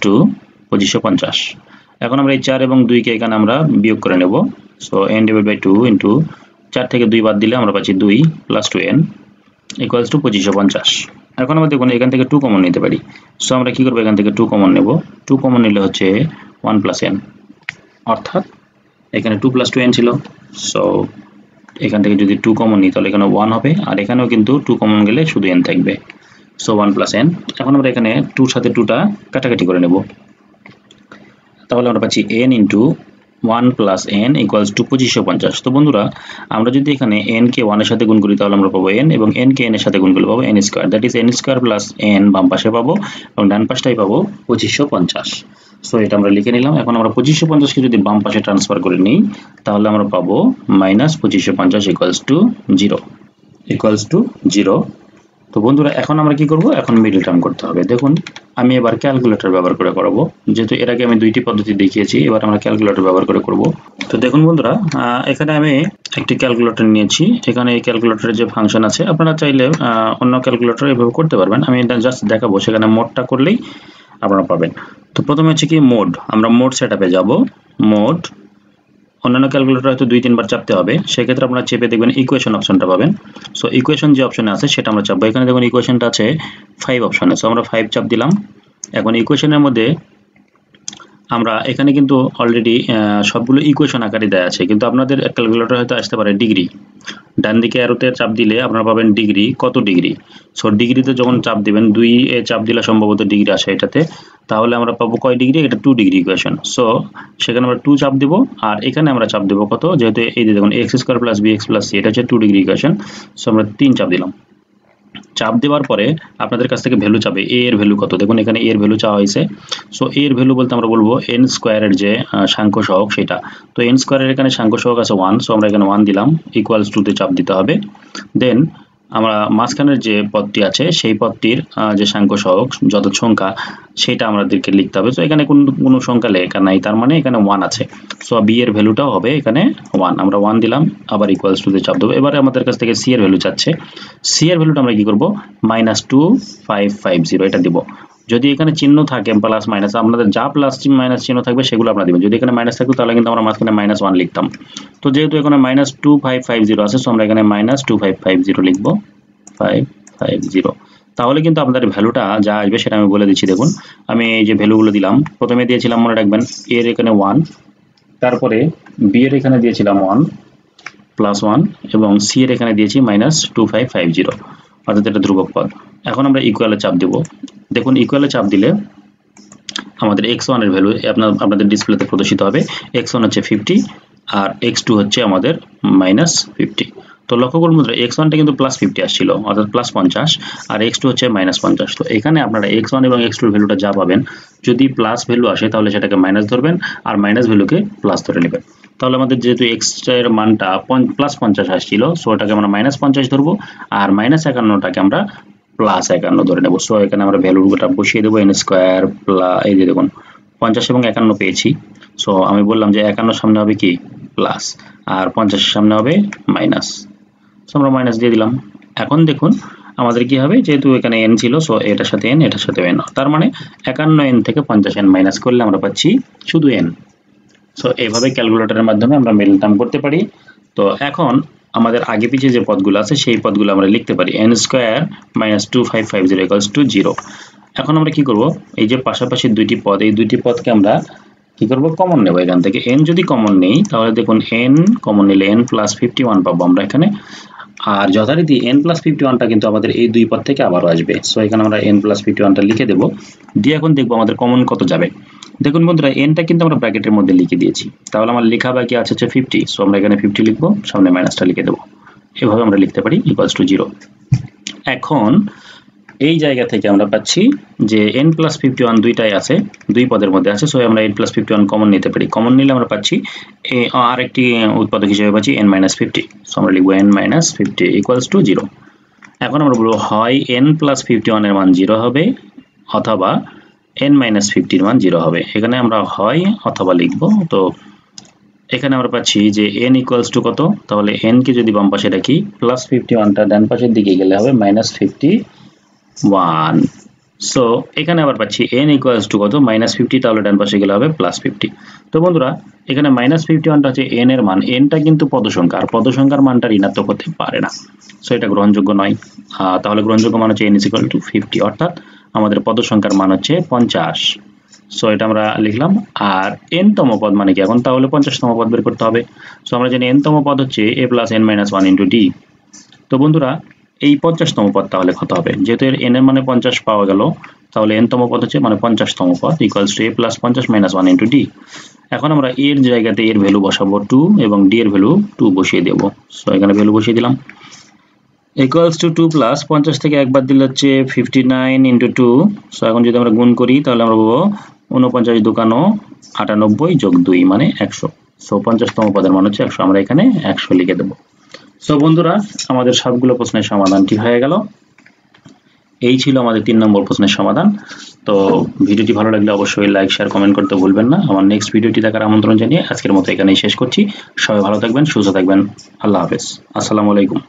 2550। এখন আমরা এই 4 এবং 2 কে এখানে আমরা বিয়োগ করে নেব। সো n/2 * 4 থেকে 2 বাদ দিলে আমরা পাচ্ছি 2 + 2n = 2550। এখন আমরা দেখুন এখান থেকে 2 কমন নিতে পারি। সো আমরা কি করব, এখান থেকে 2 কমন নেব। 2 কমন নিলে হচ্ছে 1 + n, অর্থাৎ এখানে 2 + 2n ছিল, সো এখান থেকে যদি 2 কমন নিই তাহলে এখানে 1 হবে, আর এখানেও কিন্তু 2 কমন গেলে শুধু n থাকবে, সো 1 + n। এখন আমরা এখানে 2 সাথে 2টা কাটাকাটি করে নেব, তাহলে আমরা পাচ্ছি n × 1 + n = 2550। তো বন্ধুরা আমরা যদি এখানে n কে 1 এর সাথে গুণ করি তাহলে আমরা পাবো n, এবং n কে n এর সাথে গুণ করলে পাবো n², that is n² + n বাম পাশে পাবো এবং ডান পাশটাই পাবো 2550। সো এটা আমরা লিখে নিলাম। এখন আমরা 2550 কে যদি বাম পাশে ট্রান্সফার করে নিই তাহলে আমরা পাবো -2550 = 0। তো বন্ধুরা এখন আমরা কি করব, এখন মিডল টার্ম করতে হবে। দেখুন আমি এবার ক্যালকুলেটর ব্যবহার করে করব, যেহেতু এর আগে আমি দুইটি পদ্ধতি দেখিয়েছি, এবার আমরা ক্যালকুলেটর ব্যবহার করে করব। তো দেখুন বন্ধুরা এখানে আমি একটি ক্যালকুলেটর নিয়েছি। এখানে এই ক্যালকুলেটরের যে ফাংশন আছে আপনারা চাইলে অন্য ক্যালকুলেটর এভাবে করতে পারবেন, আমি এটা জাস্ট দেখাবো। সেখানে মোডটা করলেই আপনারা পাবেন। তো প্রথমে হচ্ছে কি মোড, আমরা মোড সেটআপে যাব। মোড অন্যান্য ক্যালকুলেটর হয়তো 2-3 বার চাপতে হবে, সেক্ষেত্রে আপনারা চেপে দেখবেন ইকুয়েশন অপশনটা পাবেন। সো ইকুয়েশন যে অপশনে আছে সেটা আমরা চাপবো। এখানে দেখুন ইকুয়েশনটা আছে 5 অপশনে, সো আমরা 5 চাপ দিলাম। এখন ইকুয়েশনের মধ্যে আমরা এখানে কিন্তু অলরেডি সবগুলো ইকুয়েশন আকারে দেয়া আছে, কিন্তু আপনাদের ক্যালকুলেটর হয়তো আসতে পারে ডিগ্রি। ডান দিকে অ্যারোতে চাপ দিলে আপনারা পাবেন ডিগ্রি, কত ডিগ্রি। সো ডিগ্রিতে যখন চাপ দিবেন, 2 এ চাপ দিলে সম্ভবত ডিগ্রি আসে এটাতে, তাহলে আমরা পাবো কয় ডিগ্রি, এটা 2 ডিগ্রি ইকুয়েশন। সো সেখানে আমরা 2 চাপ দেব, আর এখানে আমরা চাপ দেব কত, যেহেতু এই যে দেখুন x² + bx + c এটা হচ্ছে 2 ডিগ্রি ইকুয়েশন। সো আমরা 3 চাপ দিলাম। চাপ দেওয়ার পরে আপনাদের কাছ থেকে ভ্যালু চাবে, a এর ভ্যালু কত। দেখুন এখানে a এর ভ্যালু চাওয়া হয়েছে। সো a এর ভ্যালু বলতে আমরা বলবো n² এর যে সাংখ্য সহগ সেটা। তো n² এর এখানে সাংখ্য সহগ আছে 1, সো আমরা এখানে 1 দিলাম, = 2 তে চাপ দিতে হবে। দেন আমরা মাঝখানের যে পদটি আছে সেই পদটির যে সাংখ্য সহগ যত সংখ্যা সেটা আমাদেরকে লিখতে হবে। সো এখানে কোনো সংখ্যা লেখা নাই, তার মানে এখানে 1 আছে। সো b এর ভ্যালুটাও হবে এখানে 1, আমরা 1 দিলাম, আবার = 2 তে চাপ দেবো। এবারে আমাদের কাছ থেকে c এর ভ্যালু চাচ্ছে। c এর ভ্যালুটা আমরা কি করব, -2550 এটা দিব। যদি এখানে চিহ্ন থাকে প্লাস মাইনাস, আপনাদের যা প্লাস মাইনাস চিহ্ন থাকবে সেগুলো আপনারা দিবেন। যদি এখানে মাইনাস থাকতো তাহলে কিন্তু আমরা মাঝখানে -1 লিখতাম। তো যেহেতু এখানে -2550 আছে, সো আমরা এখানে -2550 লিখব, 550। তাহলে কিন্তু আপনাদের ভ্যালুটা যা আসবে সেটা আমি বলে দিচ্ছি। দেখুন আমি এই যে ভ্যালুগুলো দিলাম, প্রথমে দিয়েছিলাম মনে রাখবেন a এর এখানে 1, তারপরে b এর এখানে দিয়েছিলাম 1 +1, এবং c এর এখানে দিয়েছি -2550, অর্থাৎ এটা ধ্রুবক পদ। এখন আমরা ইকুয়ালে চাপ দেব। দেখুন ইকুয়ালে চাপ দিলে আমাদের x1 এর ভ্যালু আপনাদের ডিসপ্লেতে প্রদর্শিত হবে। x1 হচ্ছে 50 আর x2 হচ্ছে আমাদের -50। তো লক্ষ্য করুন বন্ধুরা x1টা কিন্তু +50 আসছিল, অর্থাৎ +50, আর x2 হচ্ছে -50। তো এখানে আপনারা x1 এবং x2 এর ভ্যালুটা যা পাবেন, যদি প্লাস ভ্যালু আসে তাহলে সেটাকে মাইনাস ধরবেন, আর মাইনাস ভ্যালুকে প্লাস ধরে নেবেন। তাহলে আমাদের যেহেতু x এর মানটা +50 আসছিল, সো এটাকে আমরা -50 ধরবো, আর -51টাকে আমরা +51 ধরে নেব। সো এখানে আমরা ভ্যালুটা বসিয়ে দেবো, n² এই যে দেখুন 50 এবং 51 পেয়েছি। সো আমি বললাম যে 51 সামনে হবে কি প্লাস, আর 50 সামনে হবে মাইনাস। সো আমরা মাইনাস দিয়ে দিলাম। এখন দেখুন আমাদের কি হবে, যেহেতু এখানে n ছিল, সো এটার সাথে n, এটার সাথে n, তার মানে 51n থেকে 50n মাইনাস করলে আমরা পাচ্ছি শুধু n। সো এইভাবে ক্যালকুলেটরের মাধ্যমে আমরা মিডল টার্ম করতে পারি। তো এখন আমাদের আগে পিছিয়ে যে পদগুলো আছে সেই পদগুলো আমরা লিখতে পারি, n² - 2550 = 0। এখন আমরা কি করব, এই যে পাশাপাশি দুইটি পদ, এই দুইটি পদকে আমরা কি করব, কমন নেব। এখান থেকে n যদি কমন নেই তাহলে দেখুন n কমন নিলে n + 51 পাবো আমরা এখানে, আর যথারীতি n + 51টা কিন্তু আমাদের এই দুই পদ থেকে আবারও আসবে। সো এখানে আমরা n + 51টা লিখে দেব, দিয়ে এখন দেখবো আমাদের কমন কত যাবে। দেখুন বন্ধুরা nটা কিন্তু আমরা ব্র্যাকেটের মধ্যে লিখে দিয়েছি, তাহলে আমার লেখা বাকি আছে 50। সো আমরা এখানে 50 লিখবো, সামনে মাইনাসটা লিখে দেবো। এভাবে আমরা লিখতে পারি = 0। এখন এই জায়গা থেকে আমরা পাচ্ছি যে n + 51 দুইটাই আছে, দুই পদের মধ্যে আছে। সো আমরা n + 51 কমন নিতে পারি। কমন নিলে আমরা পাচ্ছি আরেকটি উৎপাদক হিসেবে পাচ্ছি n - 50। সো আমরা লিখবো n - 50 = 0। এখন আমরা বলবো হয় n + 51 এর মান 0 হবে, অথবা n - 50 এর মান 0 হবে। এখানে আমরা হয় অথবা লিখবো। তো এখানে আমরা পাচ্ছি যে n = কত, তাহলে n কে যদি বাম পাশে রাখি, +51টা ডান পাশের দিকে গেলে হবে -51। সো এখানে আবার পাচ্ছি n = কত, -50, তাহলে ডান পাশে গেলে হবে +50। তো বন্ধুরা এখানে -51টা হচ্ছে n এর মান, nটা কিন্তু পদ সংখ্যা, আর পদ সংখ্যার মানটা ঋণাত্মক হতে পারে না। সো এটা গ্রহণযোগ্য নয়। তাহলে গ্রহণযোগ্য মান হচ্ছে n = 50, অর্থাৎ আমাদের পদ সংখ্যার মান হচ্ছে 50। সো এটা আমরা লিখলাম। আর n তম পদ মানে কি, এখন তাহলে 50 তম পদ বের করতে হবে। সো আমরা জানি n তম পদ হচ্ছে a + n - 1 * d। তো বন্ধুরা এই 50 তম পদ তাহলে কত হবে, যেহেতু এর n এর মানে 50 পাওয়া গেল, তাহলে n তম পদ হচ্ছে মানে 50 তম পদ ইকুয়ালস টু a + 50 - 1 * d। এখন আমরা এর জায়গাতে এর ভ্যালু বসাবো 2 এবং d এর ভ্যালু 2 বসিয়ে দেব। সো এখানে ভ্যালু বসিয়ে দিলাম ইকুয়ালস টু 2 প্লাস 50 থেকে একবার দিলে হচ্ছে 59 * 2। সো এখন যদি আমরা গুণ করি তাহলে আমরা পাবো 49 × 2 = 98 যোগ 2 মানে 100। সো 50 তম পদের মান হচ্ছে 100, আমরা এখানে 100 লিখে দেব। সো বন্ধুরা আমাদের সবগুলো প্রশ্নের সমাধানটি হয়ে গেল। এই ছিল আমাদের 3 নম্বর প্রশ্নের সমাধান। তো ভিডিওটি ভালো লাগলে অবশ্যই লাইক, শেয়ার, কমেন্ট করতে ভুলবেন না। আমার নেক্সট ভিডিওটি দেখার আমন্ত্রণ জানিয়ে আজকের মতো এখানেই শেষ করছি। সবাই ভালো থাকবেন, সুস্থ থাকবেন। আল্লাহ হাফেজ। আসসালামু আলাইকুম।